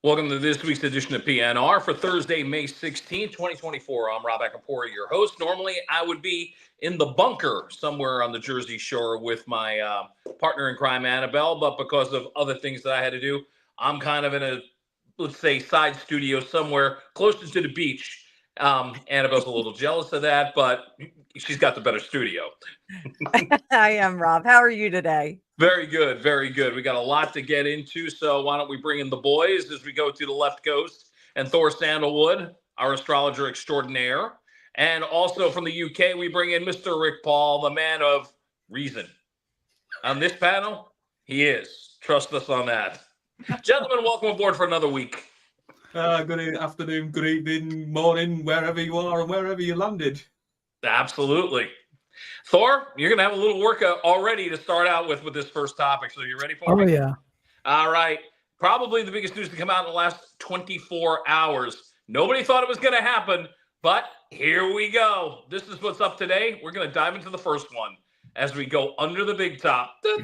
Welcome to this week's edition of PNR for Thursday, May 16th, 2024. I'm Rob Acapora, your host. Normally, I would be in the bunker somewhere on the Jersey Shore with my partner in crime, Annabelle, but because of other things that I had to do, I'm kind of in a, let's say, side studio somewhere closer to the beach. Annabelle's a little jealous of that, but she's got the better studio. I am Rob. How are you today? Very good, very good. We got a lot to get into, so why don't we bring in the boys as we go to the left coast and Thor Sandalwood, our astrologer extraordinaire. And also from the UK, we bring in Mr. Rick Paul, the man of reason. On this panel, he is. Trust us on that. Gentlemen, welcome aboard for another week. Good afternoon, good evening, morning, wherever you are and wherever you landed. Absolutely. Thor, you're going to have a little workout already to start out with this first topic. So you ready for me? Oh, yeah. All right. Probably the biggest news to come out in the last 24 hours. Nobody thought it was going to happen, but here we go. This is what's up today. We're going to dive into the first one as we go under the big top. The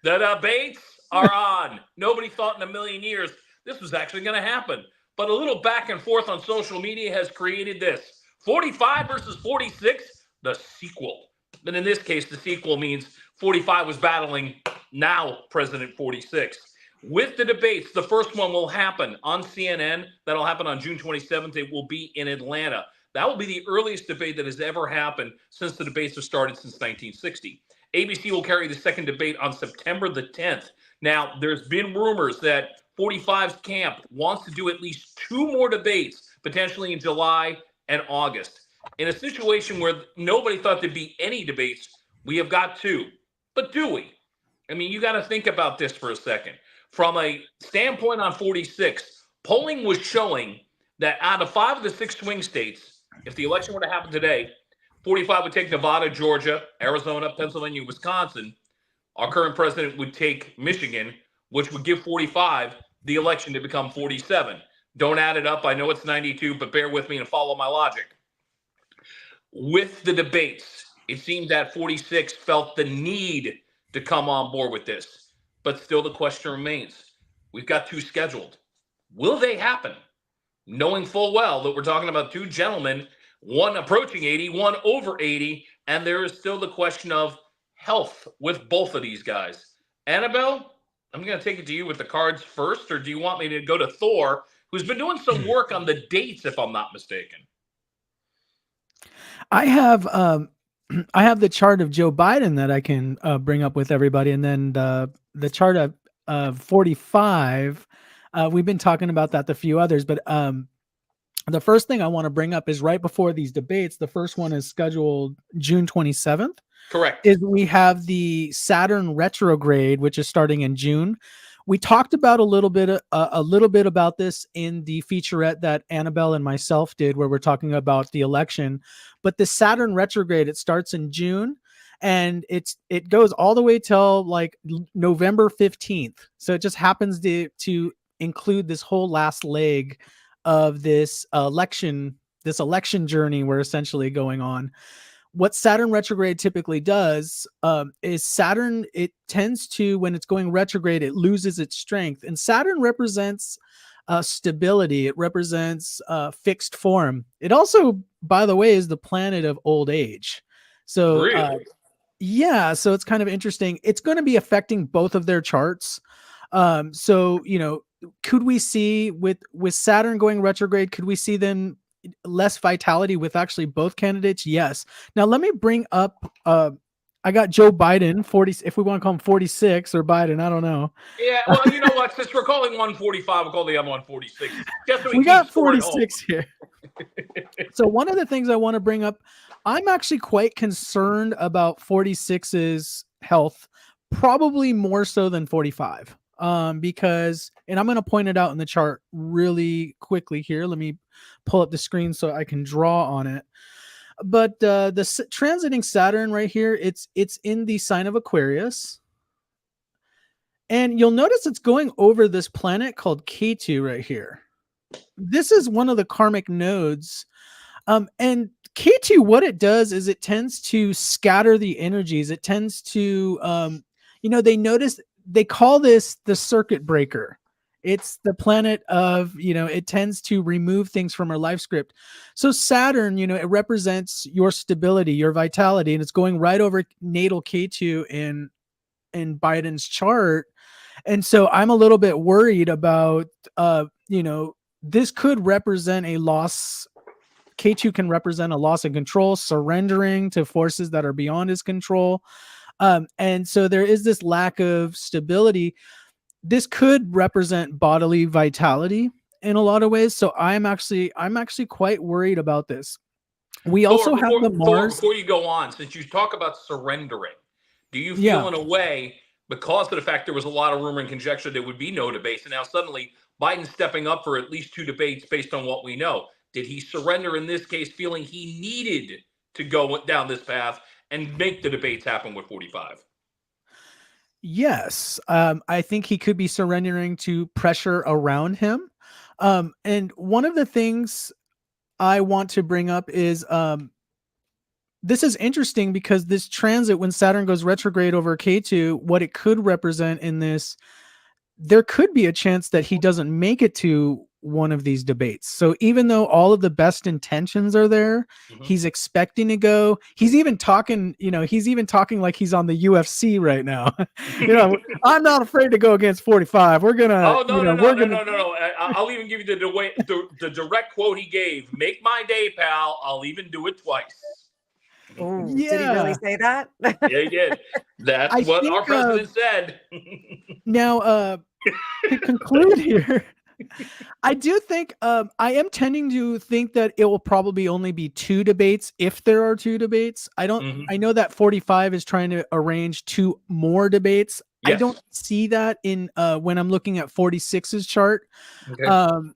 debates are on. Nobody thought in a million years this was actually going to happen. But a little back and forth on social media has created this. 45 versus 46, the sequel. And in this case, the sequel means 45 was battling now President 46. With the debates, the first one will happen on CNN. That'll happen on June 27th. It will be in Atlanta. That will be the earliest debate that has ever happened since the debates have started since 1960. ABC will carry the second debate on September the 10th. Now, there's been rumors that 45's camp wants to do at least two more debates, potentially in July and August. In a situation where nobody thought there'd be any debates, we have got two. But do we? I mean, you got to think about this for a second. From a standpoint on 46, polling was showing that out of 5 of the 6 swing states, if the election were to happen today, 45 would take Nevada, Georgia, Arizona, Pennsylvania, Wisconsin. Our current president would take Michigan, which would give 45 the election to become 47. Don't add it up. I know it's 92, but bear with me and follow my logic. With the debates, it seemed that 46 felt the need to come on board with this. But still the question remains. We've got 2 scheduled. Will they happen? Knowing full well that we're talking about 2 gentlemen, one approaching 80, one over 80, and there is still the question of health with both of these guys. Annabelle, I'm going to take it to you with the cards first, or do you want me to go to Thor, who's been doing some work on the dates, if I'm not mistaken? I have the chart of Joe Biden that I can bring up with everybody, and then the chart of 45. We've been talking about that, the few others, but the first thing I want to bring up is right before these debates. The first one is scheduled June 27th. Correct. Is we have the Saturn retrograde, which is starting in June. We talked about a little bit about this in the featurette that Annabelle and myself did, where we're talking about the election. But the Saturn retrograde, it starts in June, and it goes all the way till like November 15th. So it just happens to include this whole last leg of this election journey we're essentially going on. What Saturn retrograde typically does is Saturn, it tends to, when it's going retrograde, it loses its strength. And Saturn represents stability. It represents fixed form. It also, by the way, is the planet of old age. So, really? Yeah, so it's kind of interesting. It's going to be affecting both of their charts. So, could we see with Saturn going retrograde, could we see then less vitality with actually both candidates? Yes. Now let me bring up I got Joe Biden 40, if we want to call him 46 or Biden, I don't know. Yeah, well, you know what, since we're calling one 45, we'll call the other one 46. Just so we got 46 here. So one of the things I want to bring up, I'm actually quite concerned about 46's health, probably more so than 45. Because, and I'm going to point it out in the chart really quickly here. Let me pull up the screen so I can draw on it. But the transiting Saturn right here, it's in the sign of Aquarius. And you'll notice it's going over this planet called Ketu right here. This is one of the karmic nodes. And Ketu, what it does is it tends to scatter the energies. It tends to, they notice they call this the circuit breaker. It's the planet of, it tends to remove things from our life script. So Saturn, it represents your stability, your vitality, and it's going right over natal K2 in Biden's chart. And so I'm a little bit worried about, this could represent a loss. K2 can represent a loss of control, surrendering to forces that are beyond his control. And so there is this lack of stability. This could represent bodily vitality in a lot of ways. So I'm actually quite worried about this. We also have the Mars. Before you go on, since you talk about surrendering, do you feel in a way, because of the fact there was a lot of rumor and conjecture there would be no debates, and now suddenly Biden's stepping up for at least 2 debates based on what we know? Did he surrender in this case, feeling he needed to go down this path and make the debates happen with 45? Yes. I think he could be surrendering to pressure around him. And one of the things I want to bring up is this is interesting because this transit, when Saturn goes retrograde over K2, what it could represent in this, there could be a chance that he doesn't make it to one of these debates. So even though all of the best intentions are there, he's expecting to go. He's even talking like he's on the UFC right now. I'm not afraid to go against 45. We're gonna. Oh no. I'll even give you the direct quote he gave. Make my day, pal. I'll even do it twice. Ooh, yeah. Did he really say that? Yeah, he did. That's what our president said. Now, to conclude here, I do think I am tending to think that it will probably only be 2 debates if there are 2 debates. I know that 45 is trying to arrange 2 more debates. Yes. I don't see that in when I'm looking at 46's chart. Okay.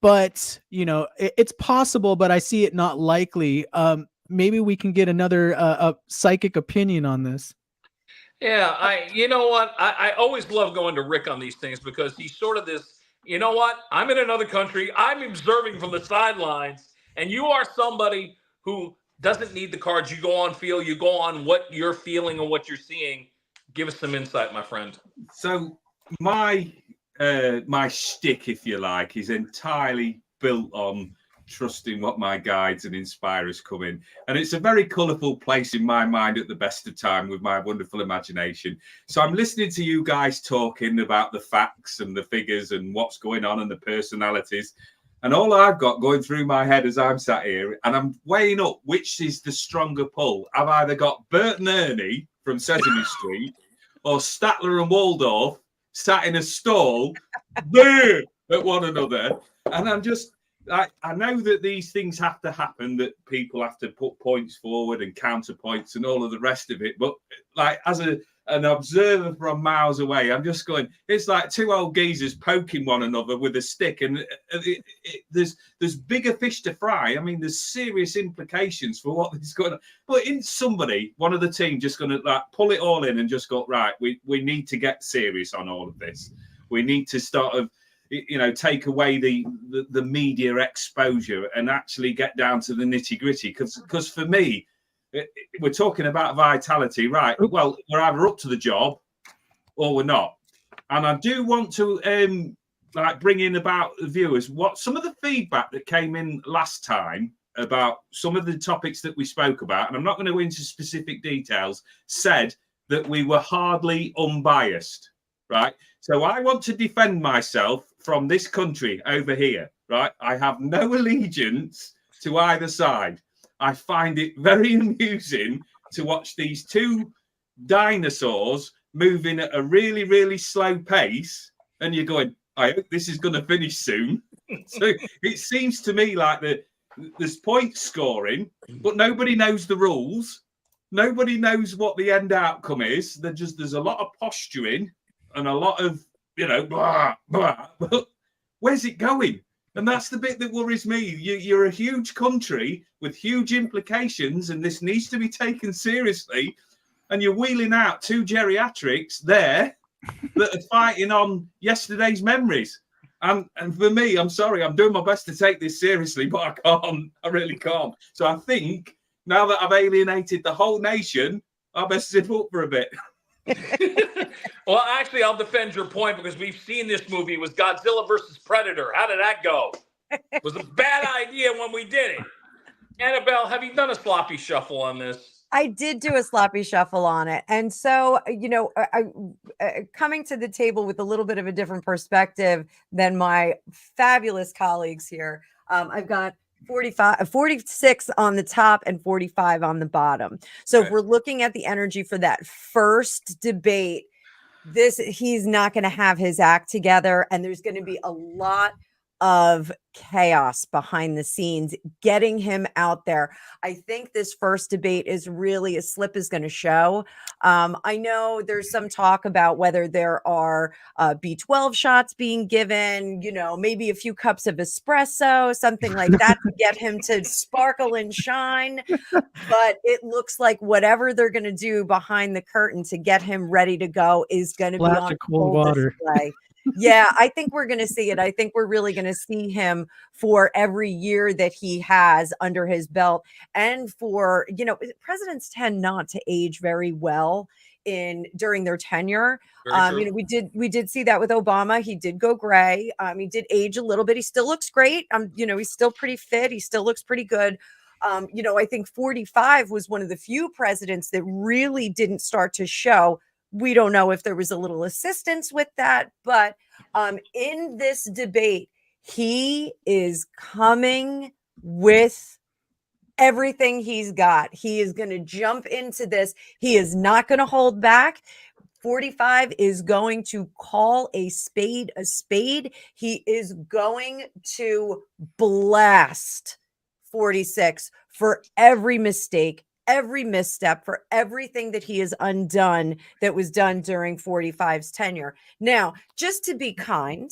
But it's possible, but I see it not likely. Maybe we can get another a psychic opinion on this. Yeah, I always love going to Rick on these things because he's sort of this. You know what? I'm in another country. I'm observing from the sidelines, and you are somebody who doesn't need the cards. You go on feel. You go on what you're feeling and what you're seeing. Give us some insight, my friend. So my shtick, if you like, is entirely built on trusting what my guides and inspirers come in. And it's a very colourful place in my mind at the best of time with my wonderful imagination. So I'm listening to you guys talking about the facts and the figures and what's going on and the personalities. And all I've got going through my head as I'm sat here, and I'm weighing up which is the stronger pull. I've either got Bert and Ernie from Sesame Street or Statler and Waldorf sat in a stall there at one another. And I'm just... I know that these things have to happen, that people have to put points forward and counterpoints and all of the rest of it. But like as an observer from miles away, I'm just going, it's like 2 old geezers poking one another with a stick. And there's bigger fish to fry. I mean, there's serious implications for what is going on. But in somebody, one of the team just going to like pull it all in and just go, right, we need to get serious on all of this. We need to start of, take away the media exposure and actually get down to the nitty gritty. Because for me, we're talking about vitality, right? Well, we're either up to the job or we're not. And I do want to bring in about the viewers what some of the feedback that came in last time about some of the topics that we spoke about, and I'm not going to go into specific details, said that we were hardly unbiased, right? So I want to defend myself from this country over here, right? I have no allegiance to either side. I find it very amusing to watch these 2 dinosaurs moving at a really, really slow pace. And you're going, I hope this is going to finish soon. So it seems to me like there's point scoring, but nobody knows the rules. Nobody knows what the end outcome is. There's a lot of posturing and a lot of, blah, blah. But where's it going? And that's the bit that worries me. You're a huge country with huge implications, and this needs to be taken seriously. And you're wheeling out 2 geriatrics there that are fighting on yesterday's memories. And for me, I'm sorry, I'm doing my best to take this seriously, but I can't. I really can't. So I think now that I've alienated the whole nation, I best zip up for a bit. Well, actually, I'll defend your point because we've seen this movie. It was Godzilla versus Predator. How did that go? It was a bad idea when we did it. Annabelle, have you done a sloppy shuffle on this? I did do a sloppy shuffle on it. And so, coming to the table with a little bit of a different perspective than my fabulous colleagues here, I've got 46 on the top and 45 on the bottom. So if we're looking at the energy for that first debate, he's not going to have his act together, and there's going to be a lot of chaos behind the scenes getting him out there. I think this first debate is really a slip is going to show. I know there's some talk about whether there are B12 shots being given, maybe a few cups of espresso, something like that to get him to sparkle and shine. But it looks like whatever they're going to do behind the curtain to get him ready to go is going to be on cold water display. Yeah, I think we're going to see it. I think we're really going to see him for every year that he has under his belt. And for, presidents tend not to age very well during their tenure. We did see that with Obama. He did go gray. He did age a little bit. He still looks great. He's still pretty fit. He still looks pretty good. I think 45 was one of the few presidents that really didn't start to show. We don't know if there was a little assistance with that, but in this debate, he is coming with everything he's got. He is going to jump into this. He is not going to hold back. 45 is going to call a spade a spade. He is going to blast 46 for every mistake, every misstep, for everything that he has undone that was done during 45's tenure. Now, just to be kind,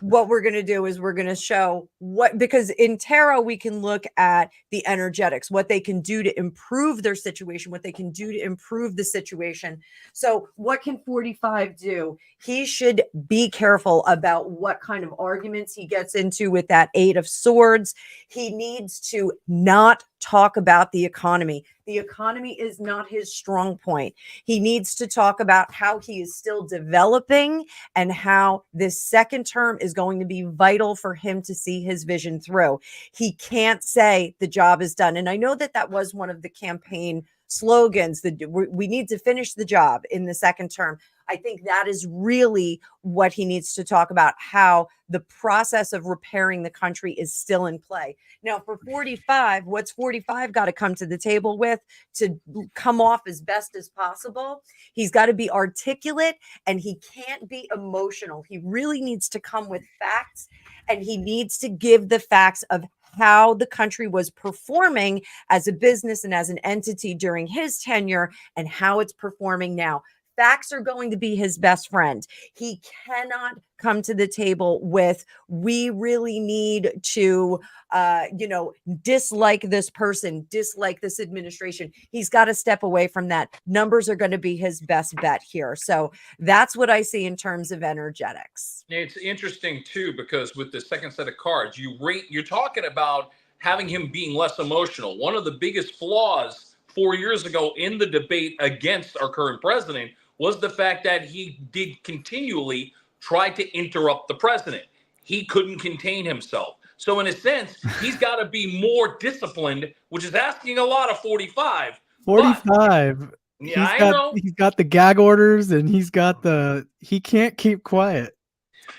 what we're going to do is we're going to show because in tarot, we can look at the energetics, what they can do to improve their situation, what they can do to improve the situation. So what can 45 do? He should be careful about what kind of arguments he gets into with that 8 of Swords. He needs to not talk about the economy. The economy is not his strong point. He needs to talk about how he is still developing and how this second term is going to be vital for him to see his vision through. He can't say the job is done. And I know that was one of the campaign slogans, that we need to finish the job in the second term. I think that is really what he needs to talk about, how the process of repairing the country is still in play. Now, for 45, what's 45 got to come to the table with to come off as best as possible? He's got to be articulate, and he can't be emotional. He really needs to come with facts, and he needs to give the facts of how the country was performing as a business and as an entity during his tenure and how it's performing now. Facts are going to be his best friend. He cannot come to the table with, we really need to, dislike this person, dislike this administration. He's got to step away from that. Numbers are going to be his best bet here. So that's what I see in terms of energetics. It's interesting too, because with the second set of cards, you're talking about having him being less emotional. One of the biggest flaws 4 years ago in the debate against our current president was the fact that he did continually try to interrupt the president. He couldn't contain himself. So in a sense, he's got to be more disciplined, which is asking a lot of 45. 45. Know. He's got the gag orders, and he can't keep quiet.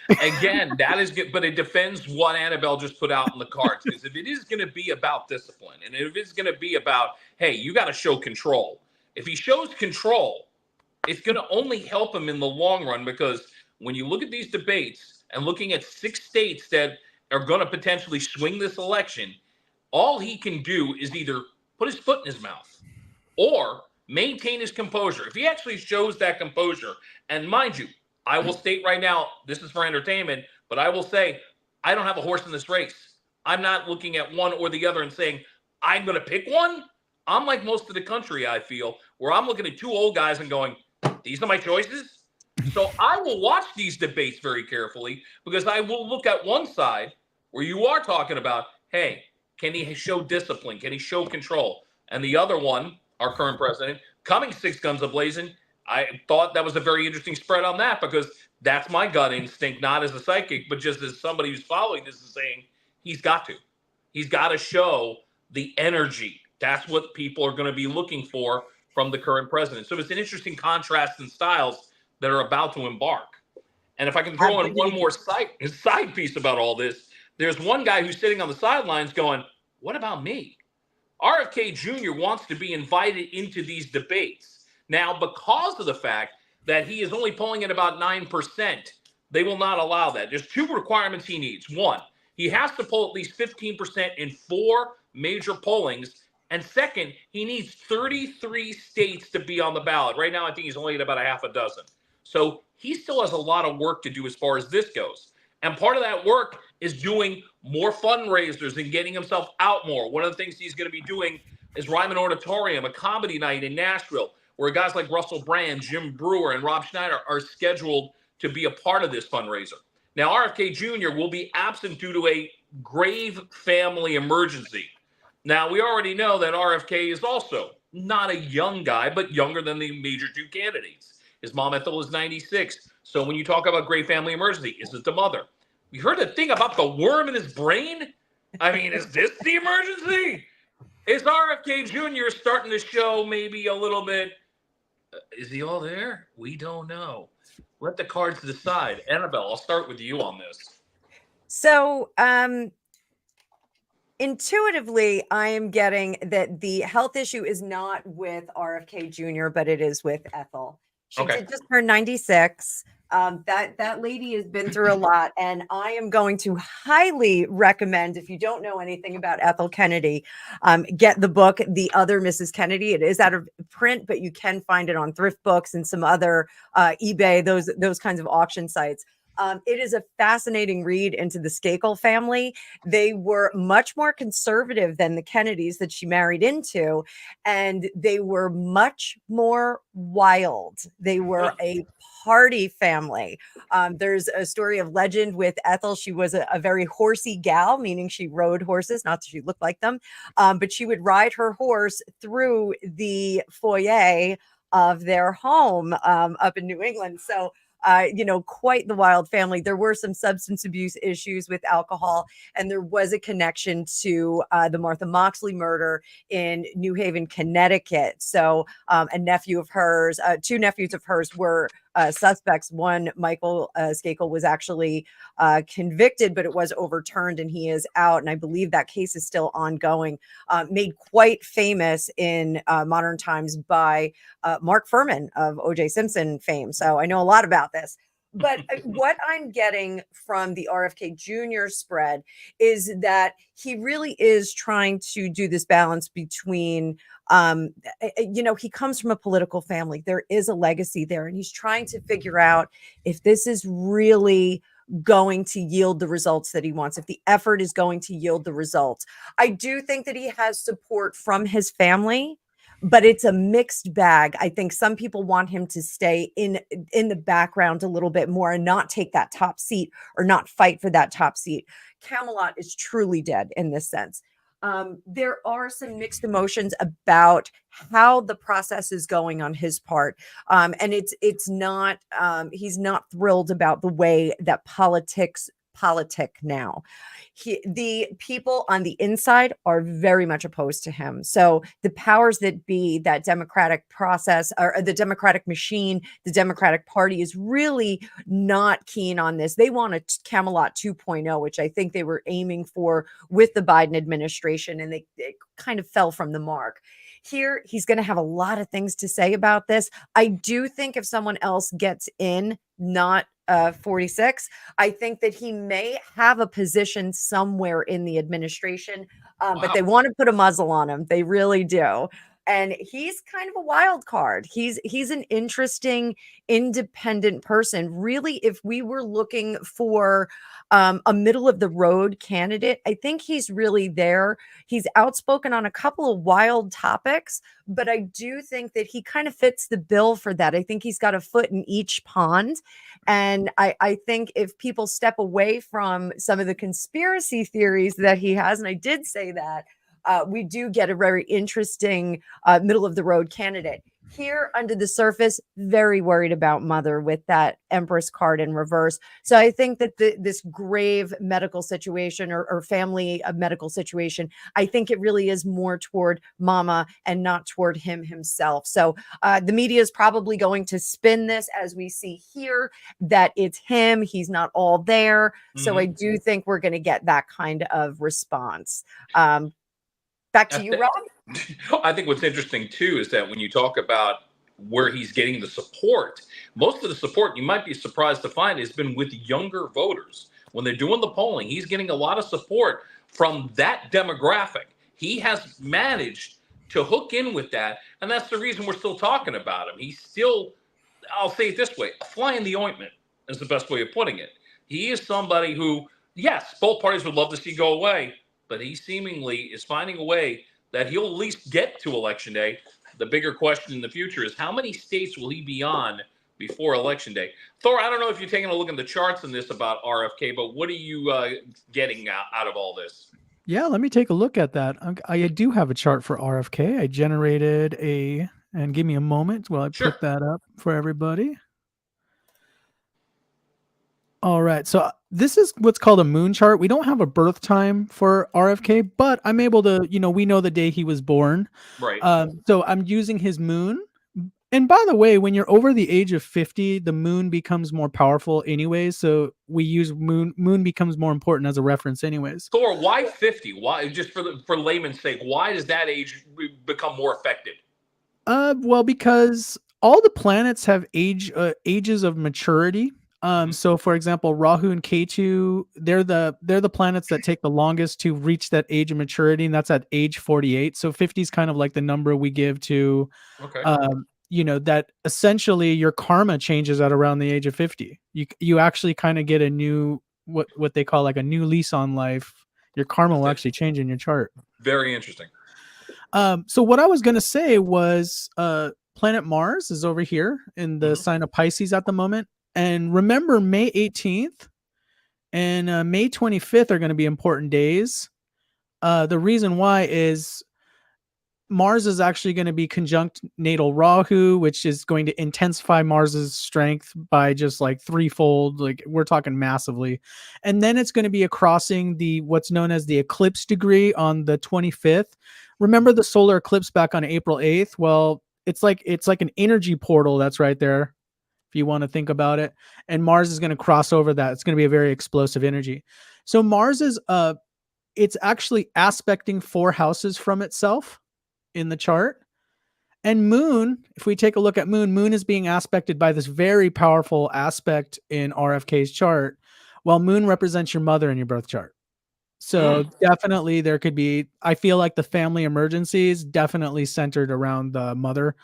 Again, that is good, but it defends what Annabelle just put out in the cards. Because if it is going to be about discipline, and if it's going to be about, hey, you got to show control. If he shows control, it's going to only help him in the long run, because when you look at these debates and looking at 6 states that are going to potentially swing this election, all he can do is either put his foot in his mouth or maintain his composure. If he actually shows that composure, and mind you, I will state right now, this is for entertainment, but I will say, I don't have a horse in this race. I'm not looking at one or the other and saying, I'm going to pick one. I'm like most of the country, I feel, where I'm looking at 2 old guys and going, these are my choices. So I will watch these debates very carefully, because I will look at one side where you are talking about, hey, can he show discipline? Can he show control? And the other one, our current president, coming 6 guns a-blazing, I thought that was a very interesting spread on that because that's my gut instinct, not as a psychic, but just as somebody who's following this is saying he's got to. He's got to show the energy. That's what people are going to be looking for from the current president. So it's an interesting contrast in styles that are about to embark. And if I can throw in one more side piece about all this, there's one guy who's sitting on the sidelines going, what about me? RFK Jr. wants to be invited into these debates. Now, because of the fact that he is only polling at about 9%, they will not allow that. There's two requirements he needs. One, he has to poll at least 15% in 4 major pollings. And second, he needs 33 states to be on the ballot. Right now, I think he's only at about a half a dozen. So he still has a lot of work to do as far as this goes. And part of that work is doing more fundraisers and getting himself out more. One of the things he's going to be doing is Ryman Auditorium, a comedy night in Nashville, where guys like Russell Brand, Jim Brewer, and Rob Schneider are scheduled to be a part of this fundraiser. Now, RFK Jr. will be absent due to a grave family emergency. Now, we already know that RFK is also not a young guy, but younger than the major 2 candidates. His mom, Ethel, is 96. So when you talk about grave family emergency, is it the mother? We heard the thing about the worm in his brain? I mean, is this the emergency? Is RFK Jr. starting to show maybe a little bit? Is he all there? We don't know. Let the cards decide. Annabelle, I'll start with you on this. So, intuitively, I am getting that the health issue is not with RFK Jr., but it is with Ethel. She did just turn 96. That lady has been through a lot, and I am going to highly recommend, if you don't know anything about Ethel Kennedy, get the book, The Other Mrs. Kennedy. It is out of print, but you can find it on Thrift Books and some other eBay, those kinds of auction sites. It is a fascinating read into the Skakel family. They were much more conservative than the Kennedys that she married into, and they were much more wild. They were a party family. There's a story of legend with Ethel. She was a very horsey gal, meaning she rode horses, not that she looked like them, but she would ride her horse through the foyer of their home up in New England. So quite the wild family. There were some substance abuse issues with alcohol, and there was a connection to the Martha Moxley murder in New Haven, Connecticut. So a nephew of hers, 2 nephews of hers were suspects. One, Michael Skakel, was actually convicted, but it was overturned and he is out. And I believe that case is still ongoing, made quite famous in modern times by Mark Furman of O.J. Simpson fame. So I know a lot about this. But what I'm getting from the RFK Jr. spread is that he really is trying to do this balance between, he comes from a political family. There is a legacy there, and he's trying to figure out if this is really going to yield the results that he wants, if the effort is going to yield the results. I do think that he has support from his family, but it's a mixed bag. I think some people want him to stay in the background a little bit more and not take that top seat or not fight for that top seat. Camelot is truly dead in this sense. There are some mixed emotions about how the process is going on his part. And it's not, he's not thrilled about the way that politic now. The people on the inside are very much opposed to him. So the powers that be, that democratic process or the democratic machine, the Democratic Party is really not keen on this. They want a Camelot 2.0, which I think they were aiming for with the Biden administration, and they kind of fell from the mark. Here, he's going to have a lot of things to say about this. I do think if someone else gets in, not 46, I think that he may have a position somewhere in the administration, but they want to put a muzzle on him. They really do. And he's kind of a wild card. He's an interesting, independent person. Really, if we were looking for a middle of the road candidate, I think he's really there. He's outspoken on a couple of wild topics, but I do think that he kind of fits the bill for that. I think he's got a foot in each pond. And I think if people step away from some of the conspiracy theories that he has, and I did say that, we do get a very interesting middle of the road candidate. here under the surface, very worried about mother with that Empress card in reverse. So I think that this grave medical situation or family medical situation, I think it really is more toward mama and not toward him himself. So the media is probably going to spin this, as we see here, that it's him. He's not all there. So I do think we're going to get that kind of response. Back to you, Rob. I think what's interesting too is that when you talk about where he's getting the support, most of the support, you might be surprised to find, has been with younger voters. When they're doing the polling, he's getting a lot of support from that demographic. He has managed to hook in with that, and that's the reason we're still talking about him. He's still, I'll say it this way, a fly in the ointment is the best way of putting it. He is somebody who, yes, both parties would love to see go away, but he seemingly is finding a way that he'll at least get to Election Day. The bigger question in the future is how many states will he be on before Election Day? Thor, I don't know if you're taking a look at the charts in this about RFK, but what are you getting out of all this? Yeah, let me take a look at that. I do have a chart for RFK. I generated and give me a moment while I put that up for everybody. All right, so this is what's called a moon chart. We don't have a birth time for RFK, but I'm able to, we know the day he was born. Right. So I'm using his moon. And by the way, when you're over the age of 50, the moon becomes more powerful anyways. So we use moon. Moon becomes more important as a reference anyways. Thor, why 50? Why, just for layman's sake, why does that age become more affected? Well, because all the planets have ages of maturity. So for example, Rahu and Ketu, they're the planets that take the longest to reach that age of maturity, and that's at age 48. So 50 is kind of like the number we give to, that essentially your karma changes at around the age of 50. You actually kind of get a new, what they call like a new lease on life. Your karma will actually change in your chart. Very interesting. So what I was going to say was, planet Mars is over here in the sign of Pisces at the moment. And remember, May 18th and May 25th are going to be important days. The reason why is Mars is actually going to be conjunct natal Rahu, which is going to intensify Mars's strength by just like threefold. Like we're talking massively. And then it's going to be crossing what's known as the eclipse degree on the 25th. Remember the solar eclipse back on April 8th? Well, it's like an energy portal that's right there, if you want to think about it. And Mars is going to cross over that. It's going to be a very explosive energy. So Mars is it's actually aspecting 4 houses from itself in the chart. And Moon, if we take a look at Moon is being aspected by this very powerful aspect in RFK's chart. Well, Moon represents your mother in your birth chart. So definitely there could be, I feel like the family emergencies definitely centered around the mother.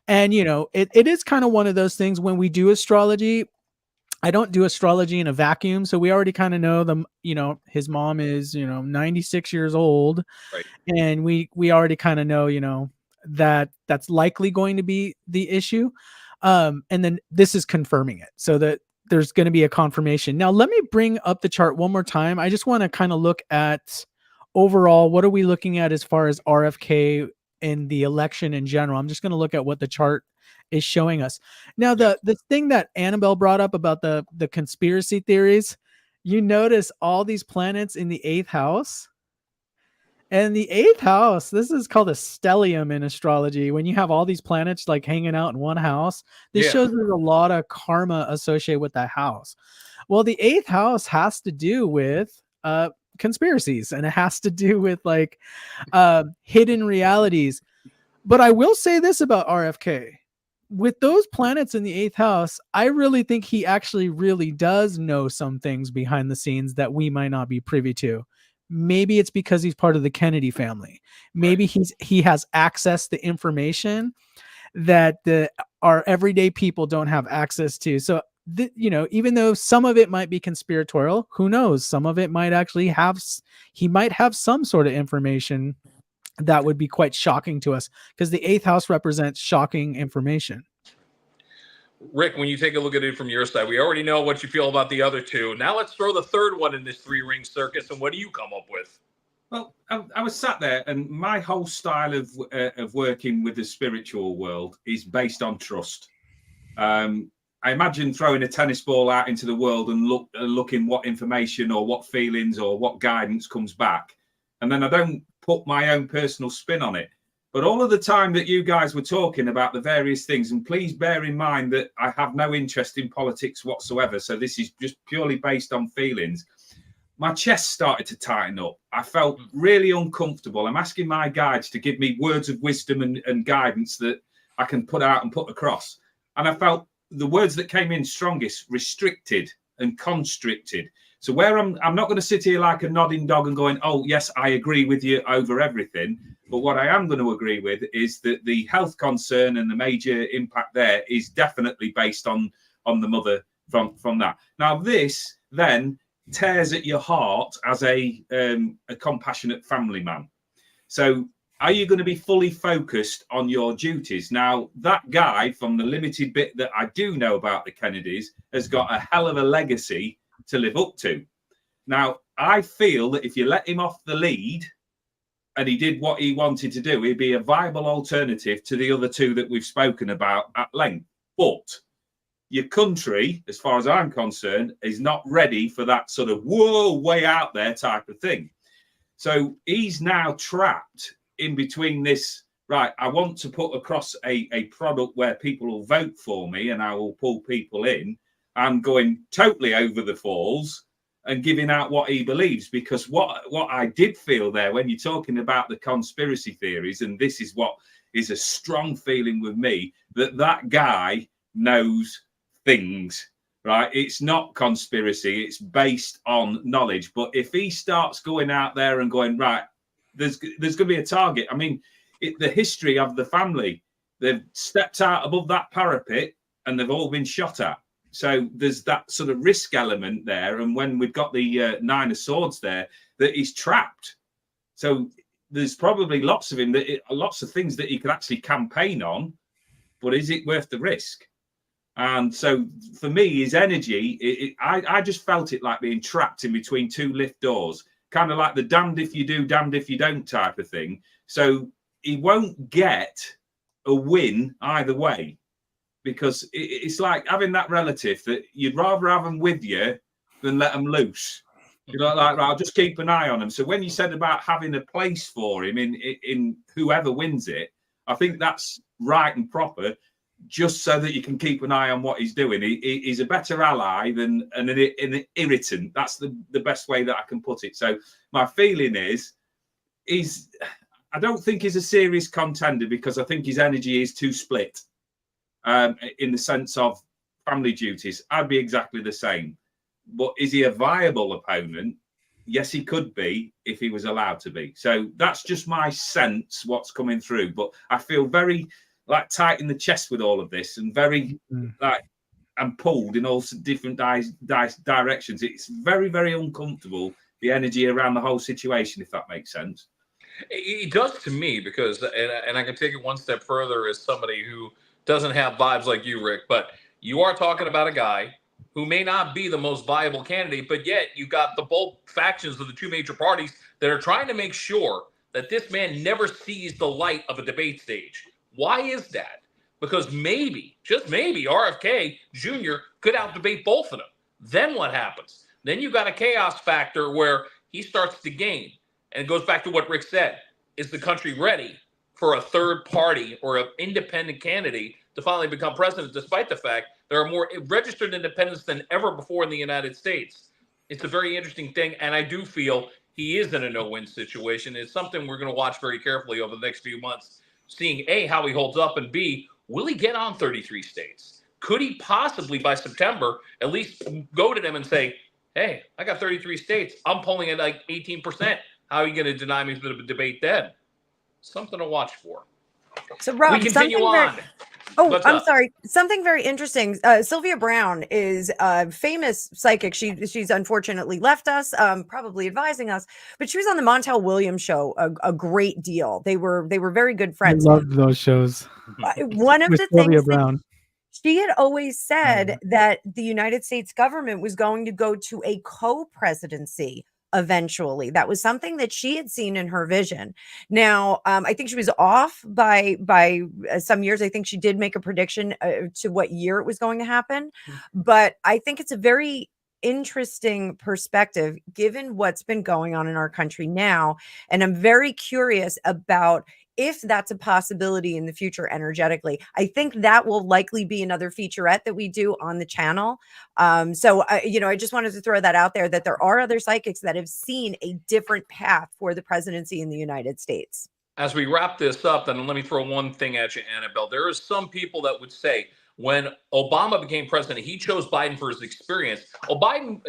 And, it is kind of one of those things when we do astrology. I don't do astrology in a vacuum. So we already kind of know his mom is, 96 years old. Right. And we already kind of know, that that's likely going to be the issue. And then this is confirming it so that there's going to be a confirmation. Now, let me bring up the chart one more time. I just want to kind of look at overall, what are we looking at as far as RFK in the election in general? I'm just going to look at what the chart is showing us. Now, the thing that Annabelle brought up about the conspiracy theories, you notice all these planets in the 8th house. And the 8th house, this is called a stellium in astrology. When you have all these planets like hanging out in one house, this shows there's a lot of karma associated with that house. Well, the 8th house has to do with conspiracies, and it has to do with like hidden realities. But I will say this about RFK. With those planets in the 8th house, I really think he actually really does know some things behind the scenes that we might not be privy to. Maybe it's because he's part of the Kennedy family. Maybe he has access to information that our everyday people don't have access to. So, even though some of it might be conspiratorial, who knows? Some of it might actually he might have some sort of information that would be quite shocking to us, because the 8th house represents shocking information. Rick, when you take a look at it from your side, we already know what you feel about the other two. Now let's throw the third one in this 3-ring circus, and what do you come up with? Well, I was sat there, and my whole style of working with the spiritual world is based on trust. I imagine throwing a tennis ball out into the world and looking what information or what feelings or what guidance comes back, and then I don't put my own personal spin on it. But all of the time that you guys were talking about the various things, and please bear in mind that I have no interest in politics whatsoever, so this is just purely based on feelings. My chest started to tighten up. I felt really uncomfortable. I'm asking my guides to give me words of wisdom and guidance that I can put out and put across. And I felt the words that came in strongest, restricted and constricted. So where I'm not going to sit here like a nodding dog and going, oh, yes, I agree with you over everything. But what I am going to agree with is that the health concern and the major impact there is definitely based on the mother from that. Now, this then tears at your heart as a compassionate family man. So are you going to be fully focused on your duties? Now, that guy, from the limited bit that I do know about the Kennedys, has got a hell of a legacy to live up to. Now, I feel that if you let him off the lead and he did what he wanted to do, he'd be a viable alternative to the other two that we've spoken about at length. But your country, as far as I'm concerned, is not ready for that sort of whoa, way out there type of thing. So he's now trapped in between this, right, I want to put across a product where people will vote for me and I will pull people in. I'm going totally over the falls and giving out what he believes, because what I did feel there when you're talking about the conspiracy theories, and this is what is a strong feeling with me, that guy knows things, right? It's not conspiracy, it's based on knowledge. But if he starts going out there and going, right, there's going to be a target. I mean, the history of the family, they've stepped out above that parapet and they've all been shot at. So there's that sort of risk element there. And when we've got the Nine of Swords there, that he's trapped. So there's probably lots of things that he could actually campaign on, but is it worth the risk? And so for me, his energy, I just felt it like being trapped in between two lift doors, kind of like the damned if you do, damned if you don't type of thing. So he won't get a win either way, because it's like having that relative that you'd rather have them with you than let them loose. You know, like, right, I'll just keep an eye on him. So when you said about having a place for him in whoever wins it, I think that's right and proper, just so that you can keep an eye on what he's doing. He's a better ally than an irritant. That's the best way that I can put it. So my feeling is, I don't think he's a serious contender, because I think his energy is too split in the sense of family duties. I'd be exactly the same. But is he a viable opponent? Yes, he could be if he was allowed to be. So that's just my sense, what's coming through. But I feel very like tight in the chest with all of this, and very like I'm pulled in all different directions. It's very, very uncomfortable, the energy around the whole situation, if that makes sense. It does to me, because, and I can take it one step further as somebody who doesn't have vibes like you, Rick, but you are talking about a guy who may not be the most viable candidate, but yet you got the both factions of the two major parties that are trying to make sure that this man never sees the light of a debate stage. Why is that? Because maybe, just maybe, RFK Jr. could out-debate both of them. Then what happens? Then you got a chaos factor where he starts to gain. And it goes back to what Rick said. Is the country ready for a third party or an independent candidate to finally become president, despite the fact there are more registered independents than ever before in the United States? It's a very interesting thing, and I do feel he is in a no-win situation. It's something we're going to watch very carefully over the next few months, seeing A, how he holds up, and B, will he get on 33 states? Could he possibly, by September, at least go to them and say, hey, I got 33 states. I'm polling at like 18%. How are you going to deny me the debate then? Something to watch for. So, Rob, we continue on. I'm sorry. Something very interesting. Sylvia Browne is a famous psychic. She's unfortunately left us, probably advising us, but she was on the Montel Williams show a great deal. They were very good friends. I loved those shows. One of the Sylvia things Browne. She had always said that the United States government was going to go to a co-presidency eventually. That was something that she had seen in her vision. Now, I think she was off by some years. I think she did make a prediction to what year it was going to happen, but I think it's a very interesting perspective given what's been going on in our country now, and I'm very curious about if that's a possibility in the future energetically. I think that will likely be another featurette that we do on the channel. I just wanted to throw that out there, that there are other psychics that have seen a different path for the presidency in the United States. As we wrap this up, then let me throw one thing at you, Annabelle. There are some people that would say when Obama became president, he chose Biden for his experience. Biden,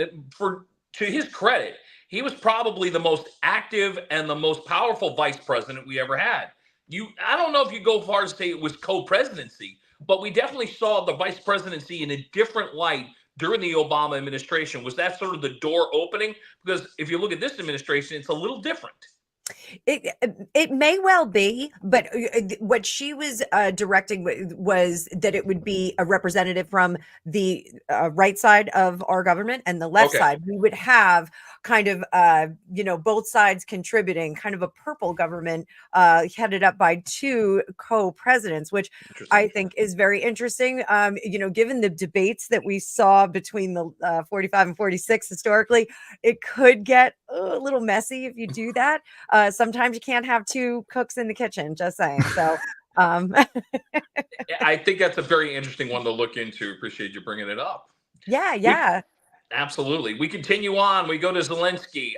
to his credit, he was probably the most active and the most powerful vice president we ever had. I don't know if you go far as to say it was co-presidency, but we definitely saw the vice presidency in a different light during the Obama administration. Was that sort of the door opening? Because if you look at this administration, it's a little different. It may well be, but what she was directing was that it would be a representative from the right side of our government and the left side. We would have kind of both sides contributing, kind of a purple government headed up by two co-presidents, which I think is very interesting. Given the debates that we saw between the 45 and 46 historically, it could get a little messy if you do that. Sometimes you can't have two cooks in the kitchen, just saying. So I think that's a very interesting one to look into. Appreciate you bringing it up. Yeah. Absolutely. We continue on. We go to Zelensky.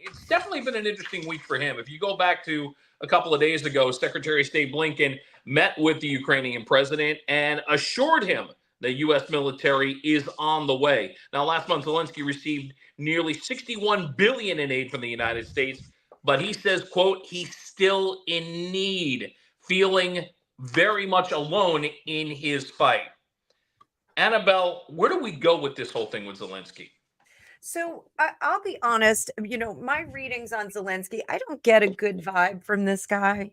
It's definitely been an interesting week for him. If you go back to a couple of days ago, Secretary of State Blinken met with the Ukrainian president and assured him the U.S. military is on the way. Now, last month, Zelensky received nearly $61 billion in aid from the United States, but he says, quote, he's still in need, feeling very much alone in his fight. Annabelle, where do we go with this whole thing with Zelensky? So I'll be honest, my readings on Zelensky, I don't get a good vibe from this guy.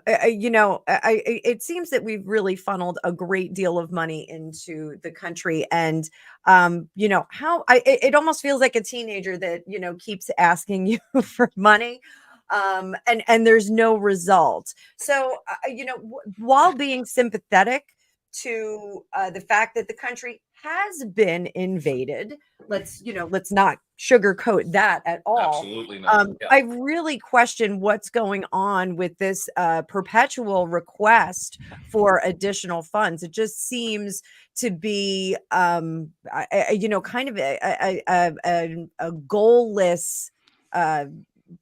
It seems that we've really funneled a great deal of money into the country, and it almost feels like a teenager that keeps asking you for money, and there's no result. So while being sympathetic to the fact that the country has been invaded, let's not sugarcoat that at all. Absolutely not. I really question what's going on with this perpetual request for additional funds. It just seems to be kind of a goalless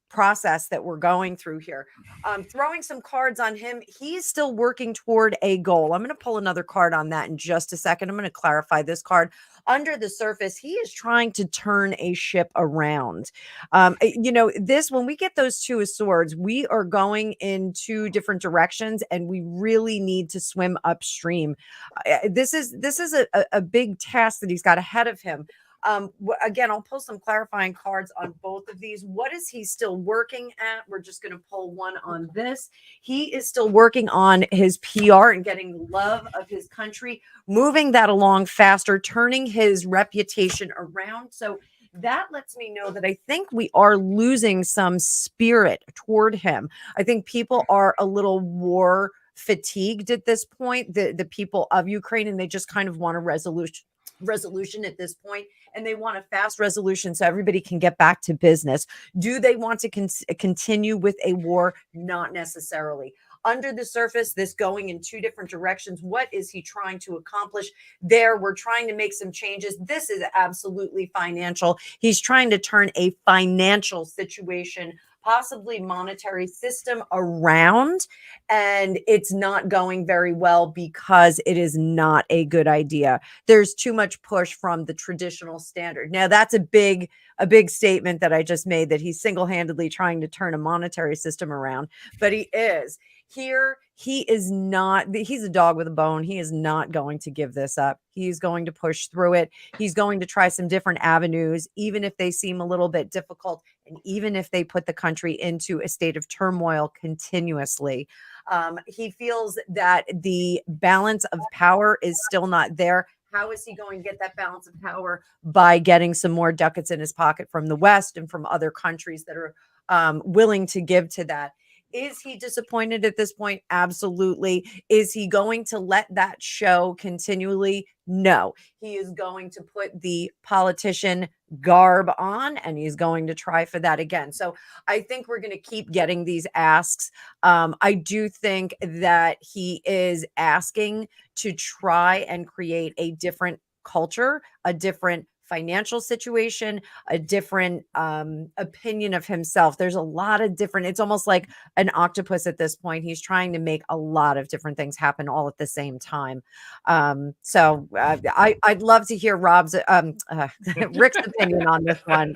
process that we're going through here. Throwing some cards on him, he's still working toward a goal. I'm going to pull another card on that in just a second. I'm going to clarify this card. Under the surface, he is trying to turn a ship around. When we get those two of swords, we are going in two different directions, and we really need to swim upstream. This is a big task that he's got ahead of him. Again, I'll pull some clarifying cards on both of these. What is he still working at? We're just going to pull one on this. He is still working on his PR and getting love of his country, moving that along faster, turning his reputation around. So that lets me know that I think we are losing some spirit toward him. I think people are a little war fatigued at this point, the people of Ukraine, and they just kind of want a resolution at this point, and they want a fast resolution so everybody can get back to business. Do they want to continue with a war? Not necessarily. Under the surface, this going in two different directions. What is he trying to accomplish there? We're trying to make some changes. This is absolutely financial. He's trying to turn a financial situation, possibly monetary system, around, and it's not going very well because it is not a good idea. There's too much push from the traditional standard. Now, that's a big statement that I just made, that he's single-handedly trying to turn a monetary system around, but he is. Here, he is not, he's a dog with a bone. He is not going to give this up. He's going to push through it. He's going to try some different avenues, even if they seem a little bit difficult, and even if they put the country into a state of turmoil continuously. He feels that the balance of power is still not there. How is he going to get that balance of power? By getting some more ducats in his pocket from the West and from other countries that are willing to give to that. Is he disappointed at this point? Absolutely. Is he going to let that show continually? No. He is going to put the politician garb on, and he's going to try for that again. So I think we're going to keep getting these asks. I do think that he is asking to try and create a different culture, a different financial situation, a different opinion of himself. There's a lot of different, it's almost like an octopus at this point. He's trying to make a lot of different things happen all at the same time. I'd love to hear Rob's Rick's opinion on this one.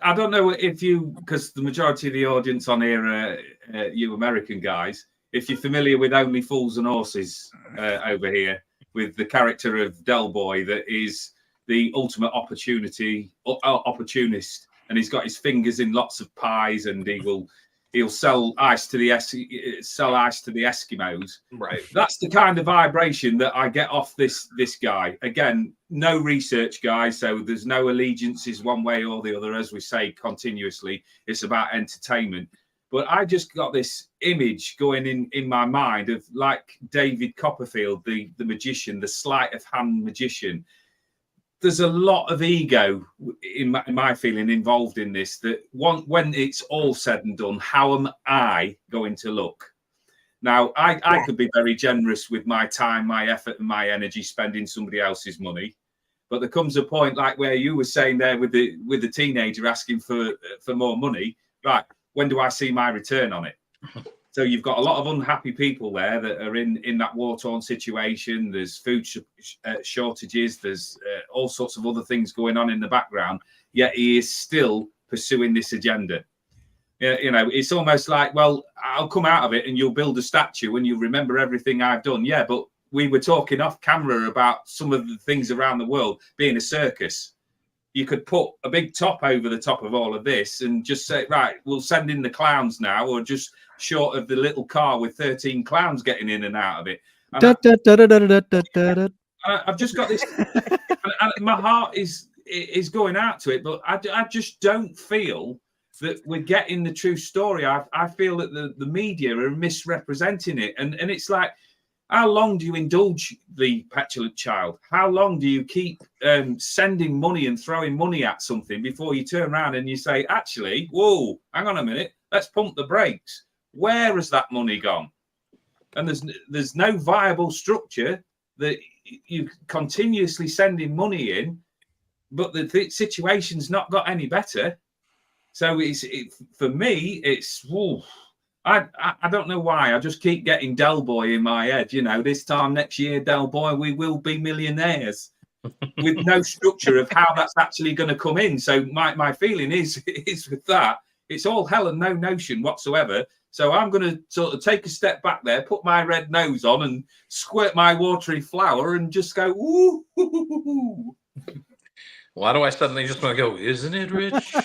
I don't know if you, because the majority of the audience on here are you American guys, if you're familiar with Only Fools and Horses over here, with the character of Del Boy, that is the ultimate opportunist, and he's got his fingers in lots of pies, and he'll sell ice to the Eskimos. Right. That's the kind of vibration that I get off this guy. Again, no research, guys, so there's no allegiances one way or the other, as we say continuously. It's about entertainment. But I just got this image going in my mind of, like, David Copperfield, the magician, the sleight of hand magician. There's a lot of ego, in my feeling, involved in this, that when it's all said and done, how am I going to look? Now, I could be very generous with my time, my effort, and my energy spending somebody else's money. But there comes a point, like where you were saying there with the teenager asking for more money, right? When do I see my return on it? So you've got a lot of unhappy people there that are in that war-torn situation. There's food shortages. There's all sorts of other things going on in the background. Yet he is still pursuing this agenda. You know, it's almost like, well, I'll come out of it and you'll build a statue and you'll remember everything I've done. Yeah, but we were talking off camera about some of the things around the world being a circus. You could put a big top over the top of all of this and just say, right, we'll send in the clowns now, or just short of the little car with 13 clowns getting in and out of it. And I've just got this, and my heart is going out to it, but I just don't feel that we're getting the true story. I feel that the media are misrepresenting it. And it's like, how long do you indulge the petulant child? How long do you keep sending money and throwing money at something before you turn around and you say, actually, whoa, hang on a minute, let's pump the brakes. Where has that money gone? And there's no viable structure that you continuously sending money in, but the situation's not got any better. So for me, it's, whoa. I don't know why. I just keep getting Del Boy in my head. You know, this time next year, Del Boy, we will be millionaires, with no structure of how that's actually going to come in. So my feeling is with that, it's all hell and no notion whatsoever. So I'm going to sort of take a step back there, put my red nose on and squirt my watery flower and just go, ooh. Why do I suddenly just want to go, isn't it rich?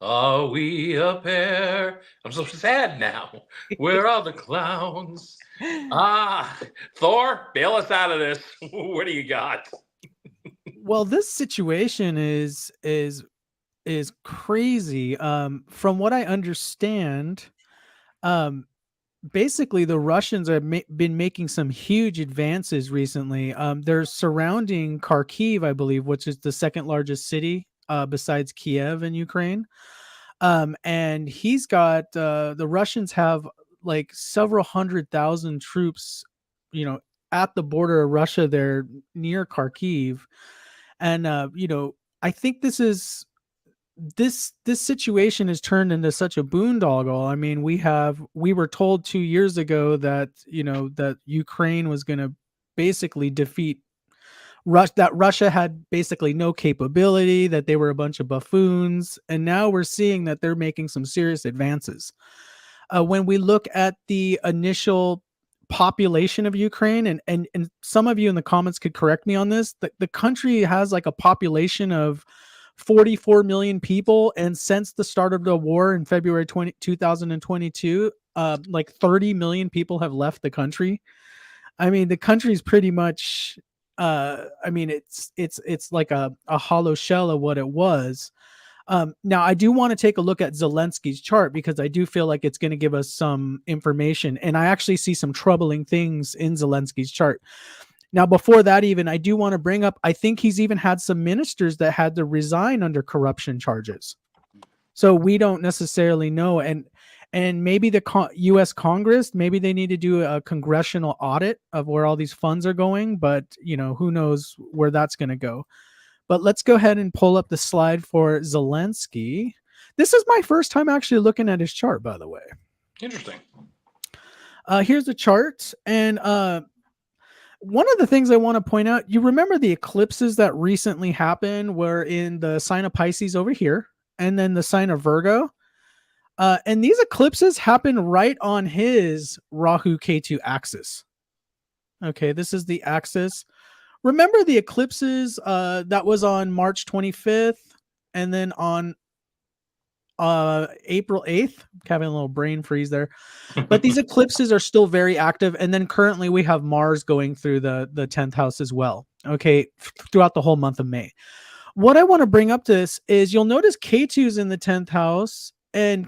Are we a pair? I'm so sad now. Where are the clowns? Thor, bail us out of this. What do you got? Well, this situation is crazy. From what I understand, basically the Russians have been making some huge advances recently. They're surrounding Kharkiv, I believe, which is the second largest city besides Kiev in Ukraine. And he's got the Russians have like several 100,000 troops, you know, at the border of Russia there near Kharkiv. And you know, I think this situation has turned into such a boondoggle. I mean, we were told 2 years ago that, you know, that Ukraine was going to basically defeat that Russia had basically no capability, that they were a bunch of buffoons. And now we're seeing that they're making some serious advances. When we look at the initial population of Ukraine, and some of you in the comments could correct me on this, the country has like a population of 44 million people. And since the start of the war in February 2022, like 30 million people have left the country. I mean, the country's pretty much I mean, it's like a hollow shell of what it was. Now I do want to take a look at Zelensky's chart because I do feel like it's going to give us some information, and I actually see some troubling things in Zelensky's chart. Now, before that, even I do want to bring up, I think he's even had some ministers that had to resign under corruption charges. So we don't necessarily know, and maybe the U.S. Congress, maybe they need to do a congressional audit of where all these funds are going, but who knows where that's going to go. But let's go ahead and pull up the slide for Zelensky. This is my first time actually looking at his chart, by the way. Interesting. Here's the chart, and one of the things I want to point out, you remember the eclipses that recently happened were in the sign of Pisces over here, and then the sign of Virgo. And these eclipses happen right on his Rahu Ketu axis. Okay, this is the axis. Remember the eclipses that was on March 25th and then on April 8th? Having a little brain freeze there. But these eclipses are still very active. And then currently we have Mars going through the 10th house as well. Okay, throughout the whole month of May. What I want to bring up to this is you'll notice Ketu's in the 10th house, and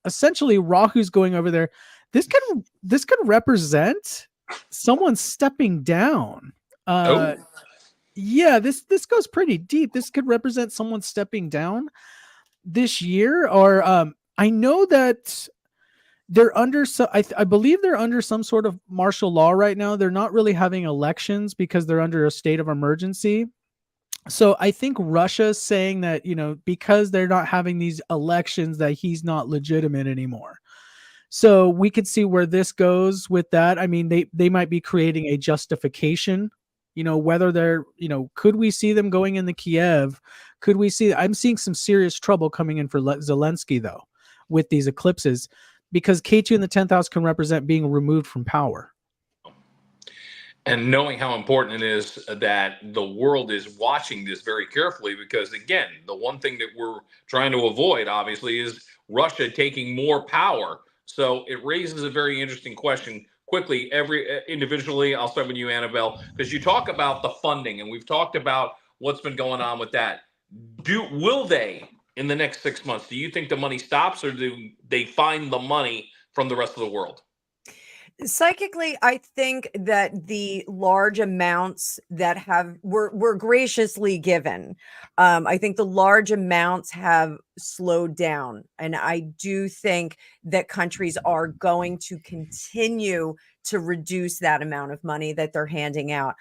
essentially Rahu's going over there. This could represent someone stepping down. Yeah, this goes pretty deep. This could represent someone stepping down this year, or I know that they're under I believe they're under some sort of martial law right now. They're not really having elections because they're under a state of emergency. So I think Russia's saying that, because they're not having these elections, that he's not legitimate anymore. So we could see where this goes with that. I mean, they might be creating a justification, whether they're, could we see them going into Kiev? Could we see, I'm seeing some serious trouble coming in for Zelensky though, with these eclipses, because Ketu in the 10th house can represent being removed from power. And knowing how important it is that the world is watching this very carefully, because again, the one thing that we're trying to avoid, obviously, is Russia taking more power. So it raises a very interesting question. Quickly, individually, I'll start with you, Annabelle, because you talk about the funding, and we've talked about what's been going on with that. Will they, in the next 6 months, do you think the money stops, or do they find the money from the rest of the world? Psychically, I think that the large amounts that were graciously given, I think the large amounts have slowed down. And I do think that countries are going to continue to reduce that amount of money that they're handing out.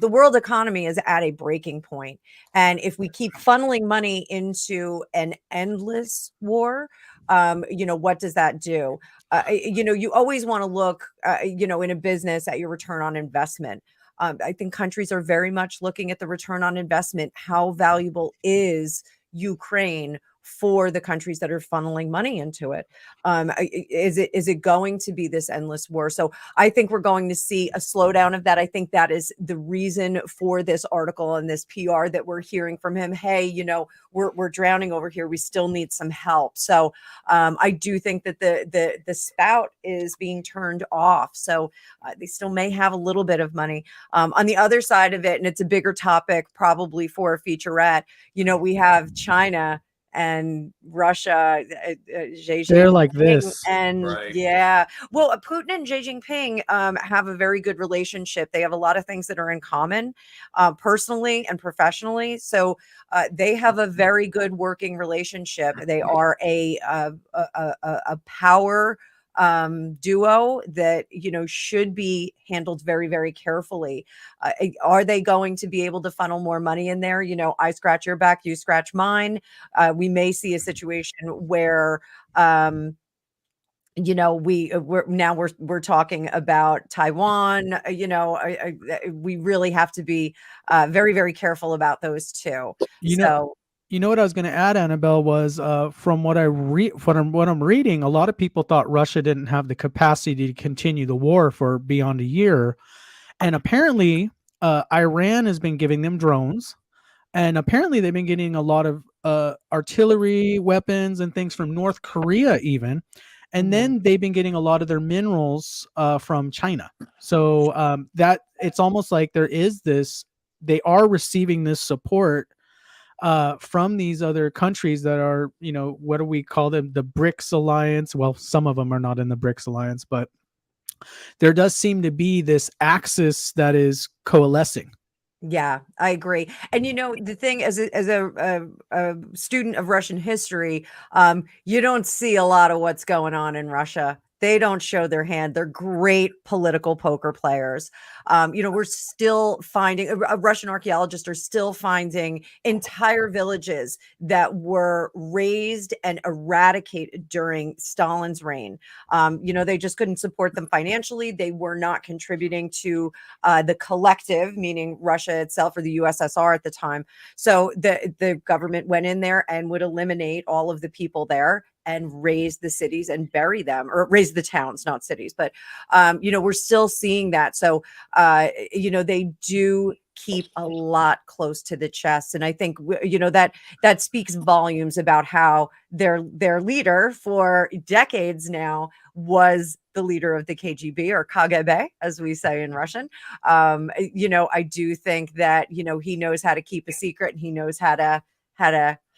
The world economy is at a breaking point. And if we keep funneling money into an endless war, what does that do? You always want to look, in a business at your return on investment. I think countries are very much looking at the return on investment. How valuable is Ukraine for the countries that are funneling money into it? Is it going to be this endless war? So I think we're going to see a slowdown of that. I think that is the reason for this article and this PR that we're hearing from him. Hey, we're drowning over here. We still need some help. So I do think that the spout is being turned off. So they still may have a little bit of money. On the other side of it, and it's a bigger topic probably for a featurette, we have China and Russia, they're like this, and right. Yeah, well, Putin and Xi Jinping have a very good relationship. They have a lot of things that are in common, personally and professionally. So they have a very good working relationship. They are a power duo that should be handled very, very carefully. Are they going to be able to funnel more money in there? I scratch your back, you scratch mine. We may see a situation where we're talking about Taiwan. We really have to be very, very careful about those two. You know what I was going to add, Annabelle, was from what I'm reading, a lot of people thought Russia didn't have the capacity to continue the war for beyond a year. And apparently Iran has been giving them drones. And apparently they've been getting a lot of artillery weapons and things from North Korea even. and then they've been getting a lot of their minerals from China. So that it's almost like they are receiving this support from these other countries that are, what do we call them? The BRICS alliance. Well, some of them are not in the BRICS alliance, but there does seem to be this axis that is coalescing. Yeah, I agree. And the thing, as a student of Russian history, you don't see a lot of what's going on in Russia. They don't show their hand. They're great political poker players. We're still finding, Russian archaeologists are still finding entire villages that were razed and eradicated during Stalin's reign. They just couldn't support them financially. They were not contributing to the collective, meaning Russia itself or the USSR at the time. So the government went in there and would eliminate all of the people there and raise the cities and bury them, or raise the towns, not cities. But, we're still seeing that. So, they do keep a lot close to the chest. And I think, that speaks volumes about how their leader for decades now was the leader of the KGB, or KGB, as we say in Russian. I do think that, he knows how to keep a secret, and he knows how to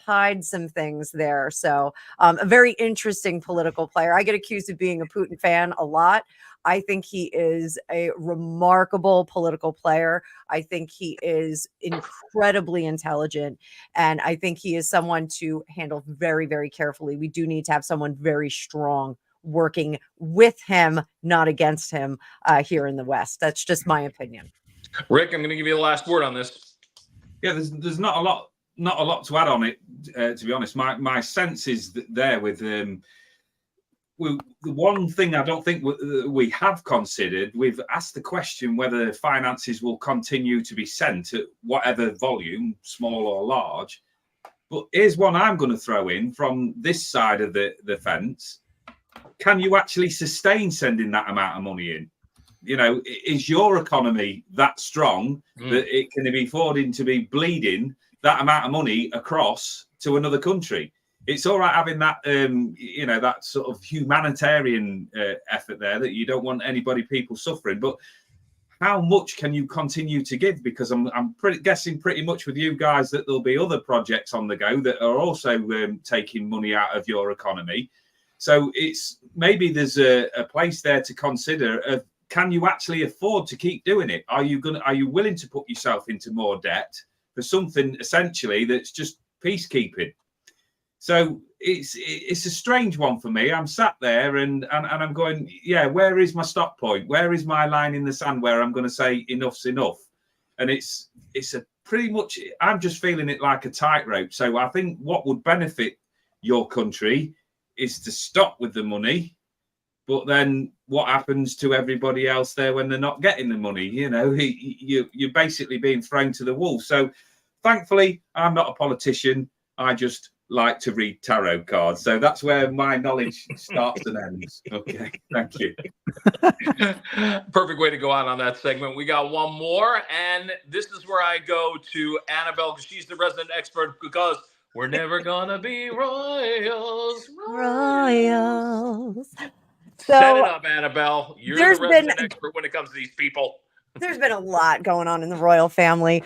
hide some things there. So a very interesting political player. I get accused of being a Putin fan a lot. I think he is a remarkable political player. I think he is incredibly intelligent, and I think he is someone to handle very, very carefully. We do need to have someone very strong working with him, not against him, here in the West. That's just my opinion. Rick, I'm going to give you the last word on this. Yeah, there's not a lot to add on it, to be honest. My sense is that there with the one thing I don't think we have considered, we've asked the question whether finances will continue to be sent at whatever volume, small or large. But here's one I'm going to throw in from this side of the fence. Can you actually sustain sending that amount of money in? Is your economy that strong that it can be affording to be bleeding that amount of money across to another country? It's all right having that, that sort of humanitarian effort there, that you don't want people suffering. But how much can you continue to give? Because I'm guessing pretty much with you guys that there'll be other projects on the go that are also taking money out of your economy. So it's maybe there's a place there to consider. Can you actually afford to keep doing it? Are you willing to put yourself into more debt for something essentially that's just peacekeeping? So it's a strange one for me. I'm sat there and I'm going, yeah, where is my stop point? Where is my line in the sand where I'm going to say enough's enough? And it's a pretty much, I'm just feeling it like a tightrope. So I think what would benefit your country is to stop with the money. But then what happens to everybody else there when they're not getting the money? You're basically being thrown to the wolves. So thankfully, I'm not a politician. I just like to read tarot cards. So that's where my knowledge starts and ends. Okay, thank you. Perfect way to go out on that segment. We got one more, and this is where I go to Annabelle, because she's the resident expert, because we're never gonna be royals. Royals. Set it up, Annabelle. You're the resident expert when it comes to these people. There's been a lot going on in the royal family.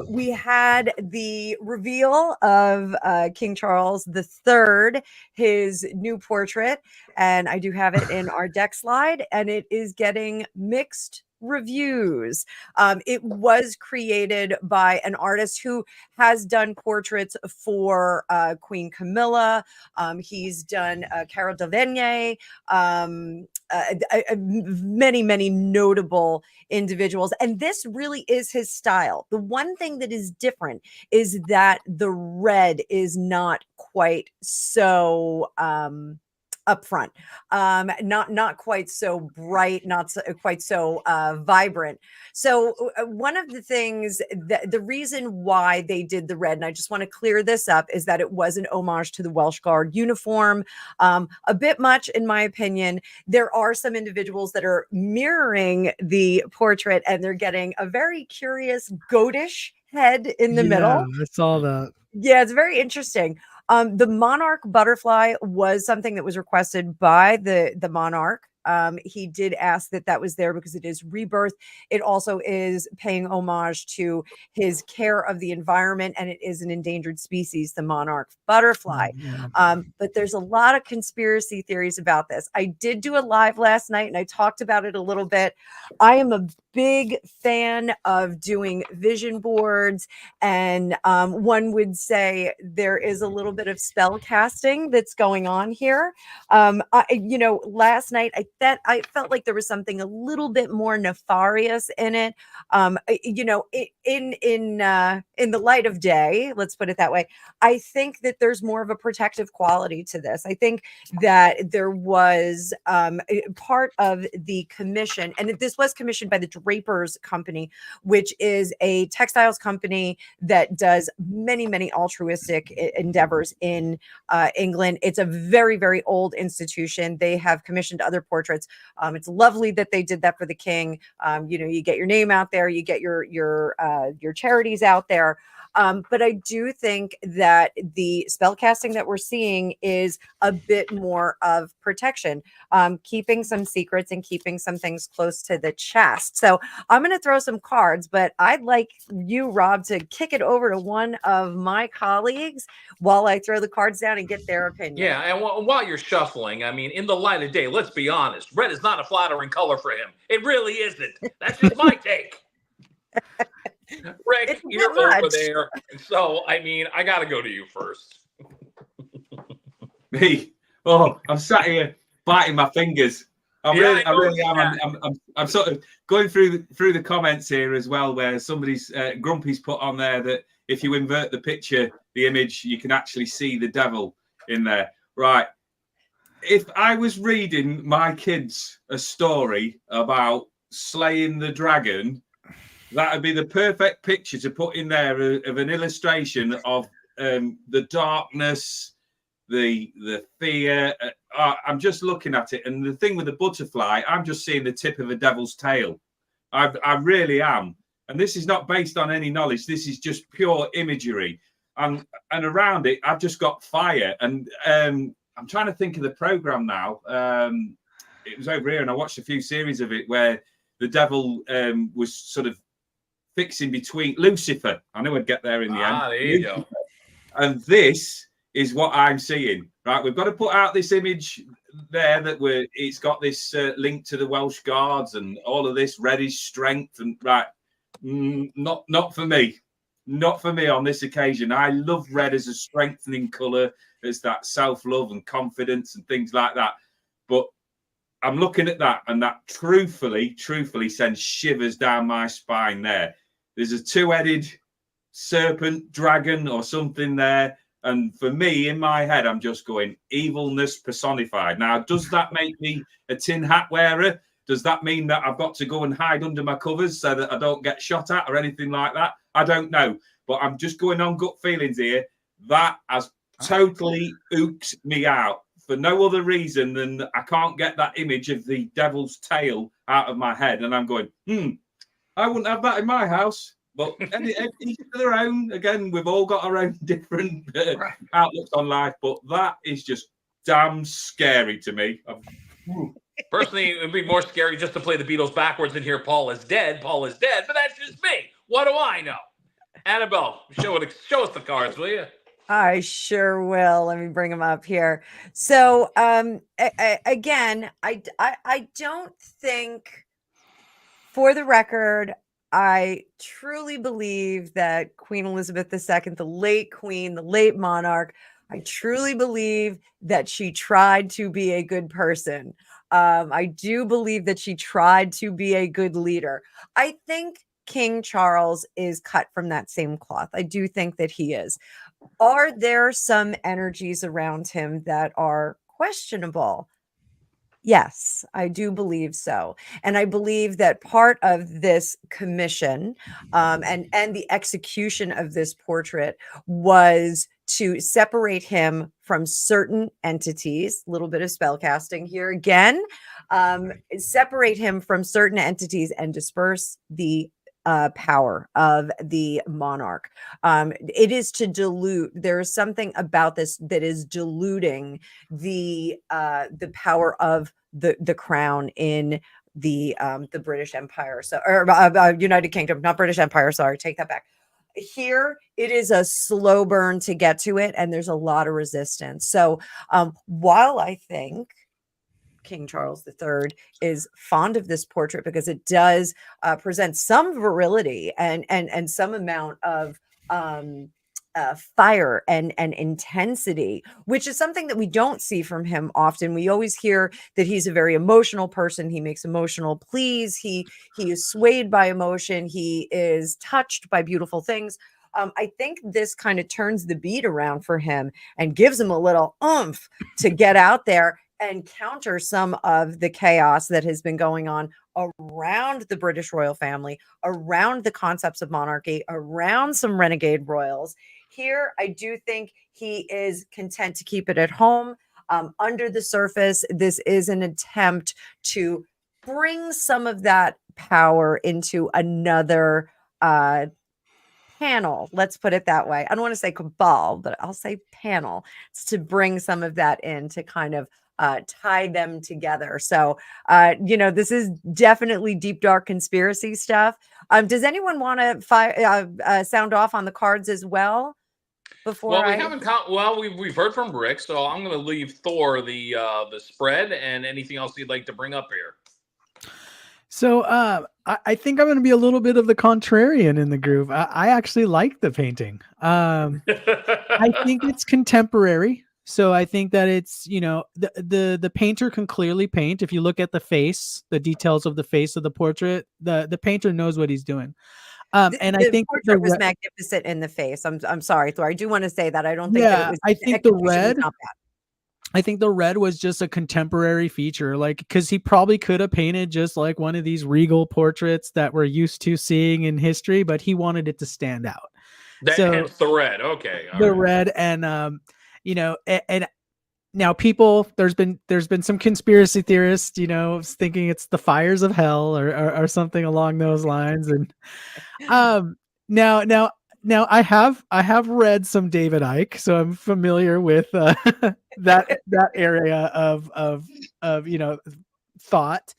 We had the reveal of King Charles III, his new portrait, and I do have it in our deck slide, and it is getting mixed reviews. It was created by an artist who has done portraits for Queen Camilla. He's done Carol Delvenier, many notable individuals, and this really is his style. The one thing that is different is that the red is not quite so upfront, not quite so bright, not so, quite so vibrant. So one of the things that the reason why they did the red, and I just want to clear this up, is that it was an homage to the Welsh Guard uniform. A bit much, in my opinion. There are some individuals that are mirroring the portrait, and they're getting a very curious goatish head in the middle. I saw that. Yeah, it's very interesting. The monarch butterfly was something that was requested by the monarch. He did ask that was there because it is rebirth. It also is paying homage to his care of the environment, and it is an endangered species, the monarch butterfly. But there's a lot of conspiracy theories about this. I did do a live last night, and I talked about it a little bit. I am a big fan of doing vision boards, and one would say there is a little bit of spell casting that's going on here. Last night I felt like there was something a little bit more nefarious in it. In the light of day, let's put it that way, I think that there's more of a protective quality to this. I think that there was part of the commission, and this was commissioned by the Drapers Company, which is a textiles company that does many, many altruistic endeavors in England. It's a very, very old institution. They have commissioned other portraits. It's lovely that they did that for the king. You get your name out there, you get your charities out there. But I do think that the spell casting that we're seeing is a bit more of protection, keeping some secrets and keeping some things close to the chest. So I'm going to throw some cards, but I'd like you, Rob, to kick it over to one of my colleagues while I throw the cards down and get their opinion. Yeah, and while you're shuffling, I mean, in the light of day, let's be honest, red is not a flattering color for him. It really isn't. That's just my take. Rick, you're over there. So, I mean, I got to go to you first. Me? Oh, I'm sat here biting my fingers. I really am. I'm sort of going through the comments here as well, where somebody's Grumpy's put on there that if you invert the picture, the image, you can actually see the devil in there. Right. If I was reading my kids a story about slaying the dragon, that would be the perfect picture to put in there of an illustration of the darkness, the fear. I'm just looking at it, and the thing with the butterfly, I'm just seeing the tip of a devil's tail. I really am, and this is not based on any knowledge. This is just pure imagery, and around it, I've just got fire. And I'm trying to think of the program now. It was over here, and I watched a few series of it where the devil was sort of fixing between Lucifer. I knew I'd get there in the end. There you go. And this is what I'm seeing. Right, we've got to put out this image there that it's got this link to the Welsh Guards and all of this reddish strength, and right, not for me. Not for me on this occasion. I love red as a strengthening color, as that self-love and confidence and things like that. But I'm looking at that, and that truthfully sends shivers down my spine there. There's a two-headed serpent, dragon, or something there. And for me, in my head, I'm just going evilness personified. Now, does that make me a tin hat wearer? Does that mean that I've got to go and hide under my covers so that I don't get shot at or anything like that? I don't know. But I'm just going on gut feelings here. That has totally ooked me out for no other reason than I can't get that image of the devil's tail out of my head. And I'm going, I wouldn't have that in my house. But each to their own. Again, we've all got our own different outlooks on life. But that is just damn scary to me. Personally, it would be more scary just to play the Beatles backwards and hear Paul is dead. Paul is dead. But that's just me. What do I know? Annabelle, show us the cards, will you? I sure will. Let me bring them up here. So, again, I don't think, for the record, I truly believe that Queen Elizabeth II, the late queen, the late monarch, I truly believe that she tried to be a good person. I do believe that she tried to be a good leader. I think King Charles is cut from that same cloth. I do think that he is. Are there some energies around him that are questionable? Yes, I do believe so. And I believe that part of this commission and the execution of this portrait was to separate him from certain entities, a little bit of spell casting here again, separate him from certain entities and disperse the power of the monarch. It is to dilute. There is something about this that is diluting the power of the crown in the British Empire. So, or United Kingdom, not British Empire. Sorry, take that back. Here, it is a slow burn to get to it, and there's a lot of resistance. So, while I think King Charles III is fond of this portrait because it does present some virility and some amount of fire and intensity, which is something that we don't see from him often. We always hear that he's a very emotional person. He makes emotional pleas. He is swayed by emotion. He is touched by beautiful things. I think this kind of turns the beat around for him and gives him a little oomph to get out there and counter some of the chaos that has been going on around the British royal family, around the concepts of monarchy, around some renegade royals. Here, I do think he is content to keep it at home. Under the surface, this is an attempt to bring some of that power into another panel. Let's put it that way. I don't want to say cabal, but I'll say panel. It's to bring some of that in to kind of tie them together. So, this is definitely deep, dark conspiracy stuff. Does anyone want to sound off on the cards as well? Well, we haven't. We've heard from Rick, so I'm going to leave Thor the spread and anything else you'd like to bring up here. So I think I'm going to be a little bit of the contrarian in the group. I actually like the painting. I think it's contemporary. So I think that it's, the painter can clearly paint. If you look at the face, the details of the face of the portrait, the painter knows what he's doing. And I think the portrait was magnificent in the face. I'm sorry, Thor. I do want to say that I don't think that it was. I think the red. I think the red was just a contemporary feature, like, because he probably could have painted just like one of these regal portraits that we're used to seeing in history, but he wanted it to stand out. Hence the red. Okay. Red, and and now people, there's been some conspiracy theorists, thinking it's the fires of hell or something along those lines, and now I have read some David Icke, so I'm familiar with that area of thought.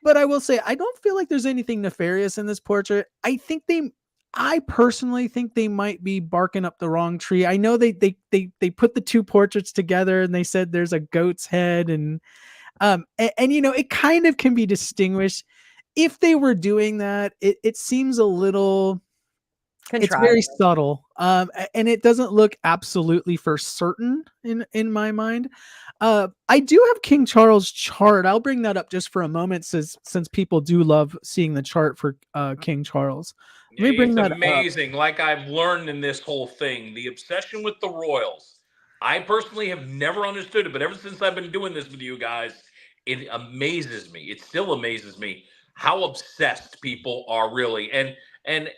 But I will say I don't feel like there's anything nefarious in this portrait. I personally think they might be barking up the wrong tree. I know they put the two portraits together and they said there's a goat's head and it kind of can be distinguished. If they were doing that, it seems a little contrived. It's very subtle, and it doesn't look absolutely for certain in my mind. I do have King Charles' chart. I'll bring that up just for a moment, since people do love seeing the chart for King Charles. Let me bring that amazing. up. Like I've learned in this whole thing, the obsession with the royals. I personally have never understood it, but ever since I've been doing this with you guys, it amazes me. It still amazes me how obsessed people are really. And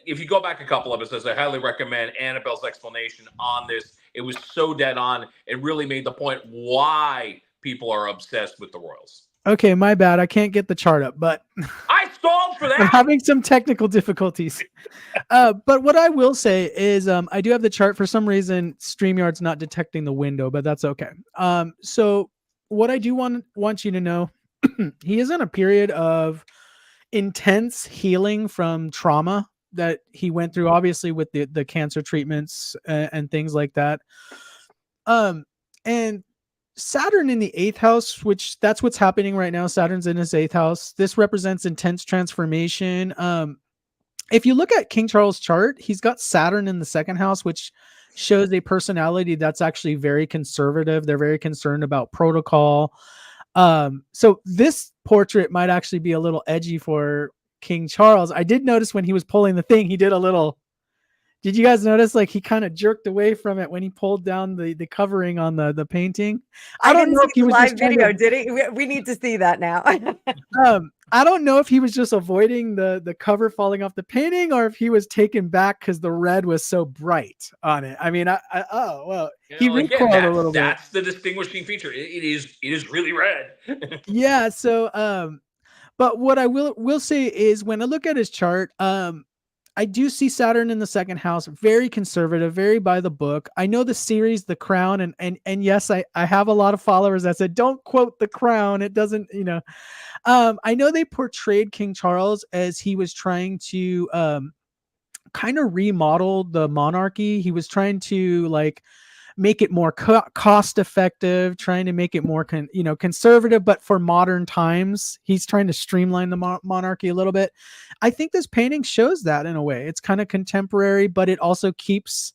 if you go back a couple of episodes, I highly recommend Annabelle's explanation on this. It was so dead on. It really made the point why people are obsessed with the royals. Okay, my bad. I can't get the chart up, but I stalled for that. I'm having some technical difficulties. But what I will say is I do have the chart. For some reason, StreamYard's not detecting the window, but that's okay. So what I do want you to know, he is in a period of intense healing from trauma that he went through, obviously with the cancer treatments and things like that. And Saturn in the 8th house, which that's what's happening right now. Saturn's in his 8th house. This represents intense transformation. If you look at King Charles' chart, he's got Saturn in the 2nd house, which shows a personality that's actually very conservative. They're very concerned about protocol. So this portrait might actually be a little edgy for King Charles. I did notice when he was pulling the thing, he did a little. Did you guys notice, like, he kind of jerked away from it when he pulled down the covering on the painting? I don't know if he was live video. Did he? We need to see that now. I don't know if he was just avoiding the cover falling off the painting, or if he was taken back because the red was so bright on it. I mean, he recoiled a little bit. That's the distinguishing feature. It is really red. Yeah. So, but what I will say is, when I look at his chart, I do see Saturn in the second house, very conservative, very by the book. I know the series, The Crown, and yes, I have a lot of followers that said, don't quote The Crown. It doesn't, I know they portrayed King Charles as he was trying to kind of remodel the monarchy. He was trying to like make it more cost effective, trying to make it more conservative, but for modern times. He's trying to streamline the monarchy a little bit. I think this painting shows that in a way. It's kind of contemporary, but it also keeps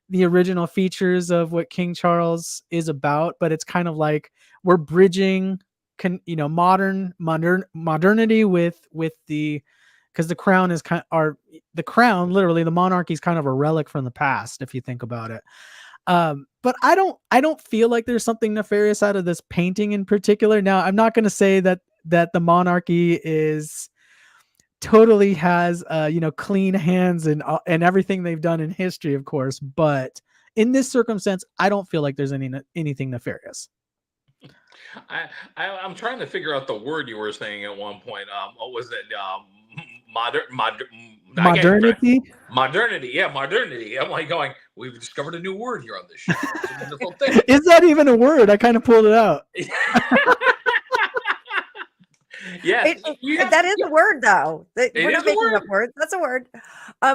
the original features of what King Charles is about, but it's kind of like we're bridging modernity with the, because the crown is the crown, literally the monarchy, is kind of a relic from the past if you think about it. But I don't feel like there's something nefarious out of this painting in particular. Now, I'm not going to say that the monarchy is totally has clean hands and everything they've done in history, of course, but in this circumstance, I don't feel like there's anything nefarious. I'm trying to figure out the word you were saying at one point. What was it? Modernity. Modernity. Yeah, modernity. I'm like going, we've discovered a new word here on this show. It's a wonderful thing. Is that even a word? I kind of pulled it out. Yeah, that is a word, though. We're not making up words. That's a word. I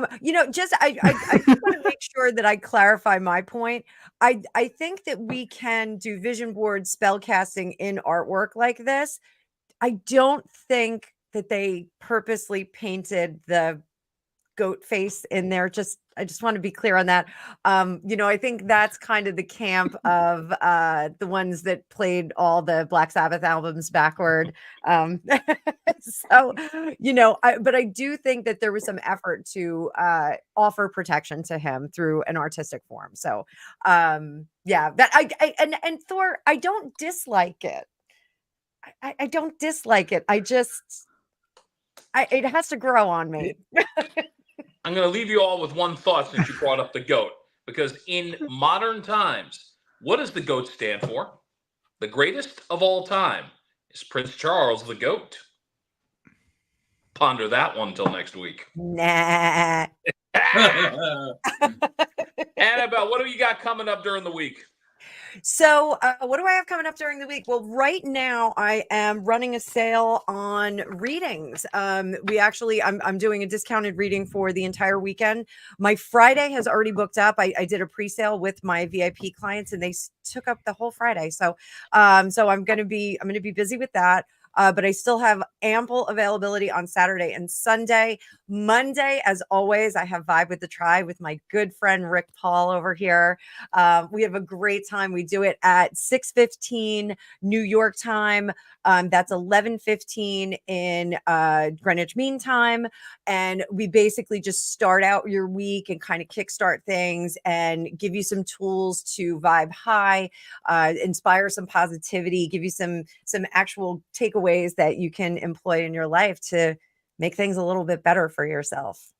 just want to make sure that I clarify my point. I think that we can do vision board spell casting in artwork like this. I don't think that they purposely painted the goat face in there. I just want to be clear on that. I think that's kind of the camp of the ones that played all the Black Sabbath albums backward. So, but I do think that there was some effort to offer protection to him through an artistic form. So, that and Thor, I don't dislike it. I don't dislike it. It has to grow on me. I'm going to leave you all with one thought since you brought up the goat, because in modern times, what does the goat stand for? The greatest of all time is Prince Charles the Goat. Ponder that one till next week. Nah. Annabelle, what do you got coming up during the week? So what do I have coming up during the week? Well, right now I am running a sale on readings. I'm doing a discounted reading for the entire weekend. My Friday has already booked up. I did a pre-sale with my VIP clients and they took up the whole Friday. So I'm going to be busy with that. But I still have ample availability on Saturday and Sunday. Monday, as always, I have Vibe with the Tribe with my good friend Rick Paul over here. We have a great time. We do it at 6:15 New York time. That's 11:15 in Greenwich Mean Time. And we basically just start out your week and kind of kickstart things and give you some tools to vibe high, inspire some positivity, give you some actual takeaways that you can employ in your life to make things a little bit better for yourself.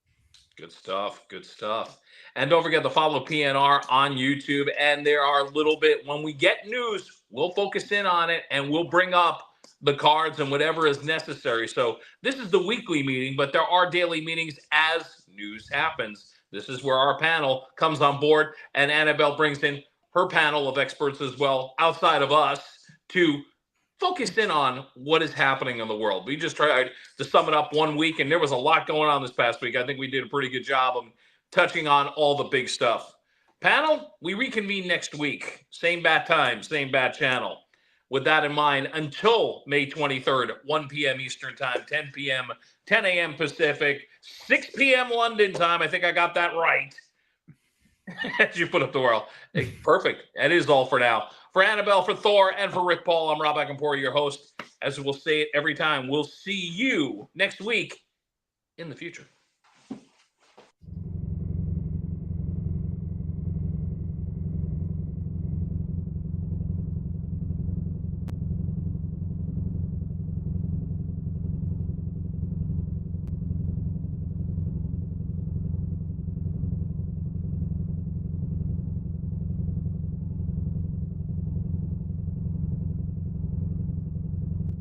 Good stuff. Good stuff. And don't forget to follow PNR on YouTube. And there are a little bit, when we get news, we'll focus in on it and we'll bring up the cards and whatever is necessary. So this is the weekly meeting, but there are daily meetings as news happens. This is where our panel comes on board and Annabelle brings in her panel of experts as well, outside of us, to focus in on what is happening in the world. We just tried to sum it up one week, and there was a lot going on this past week. I think we did a pretty good job of touching on all the big stuff. Panel, we reconvene next week. Same bat time, same bat channel. With that in mind, until May 23rd, 1 p.m. Eastern Time, 10 p.m., 10 a.m. Pacific, 6 p.m. London time. I think I got that right. As you put up the world. Hey, perfect. That is all for now. For Annabelle, for Thor, and for Rick Paul, I'm Rob Akinpori, your host. As we'll say it every time, we'll see you next week in the future.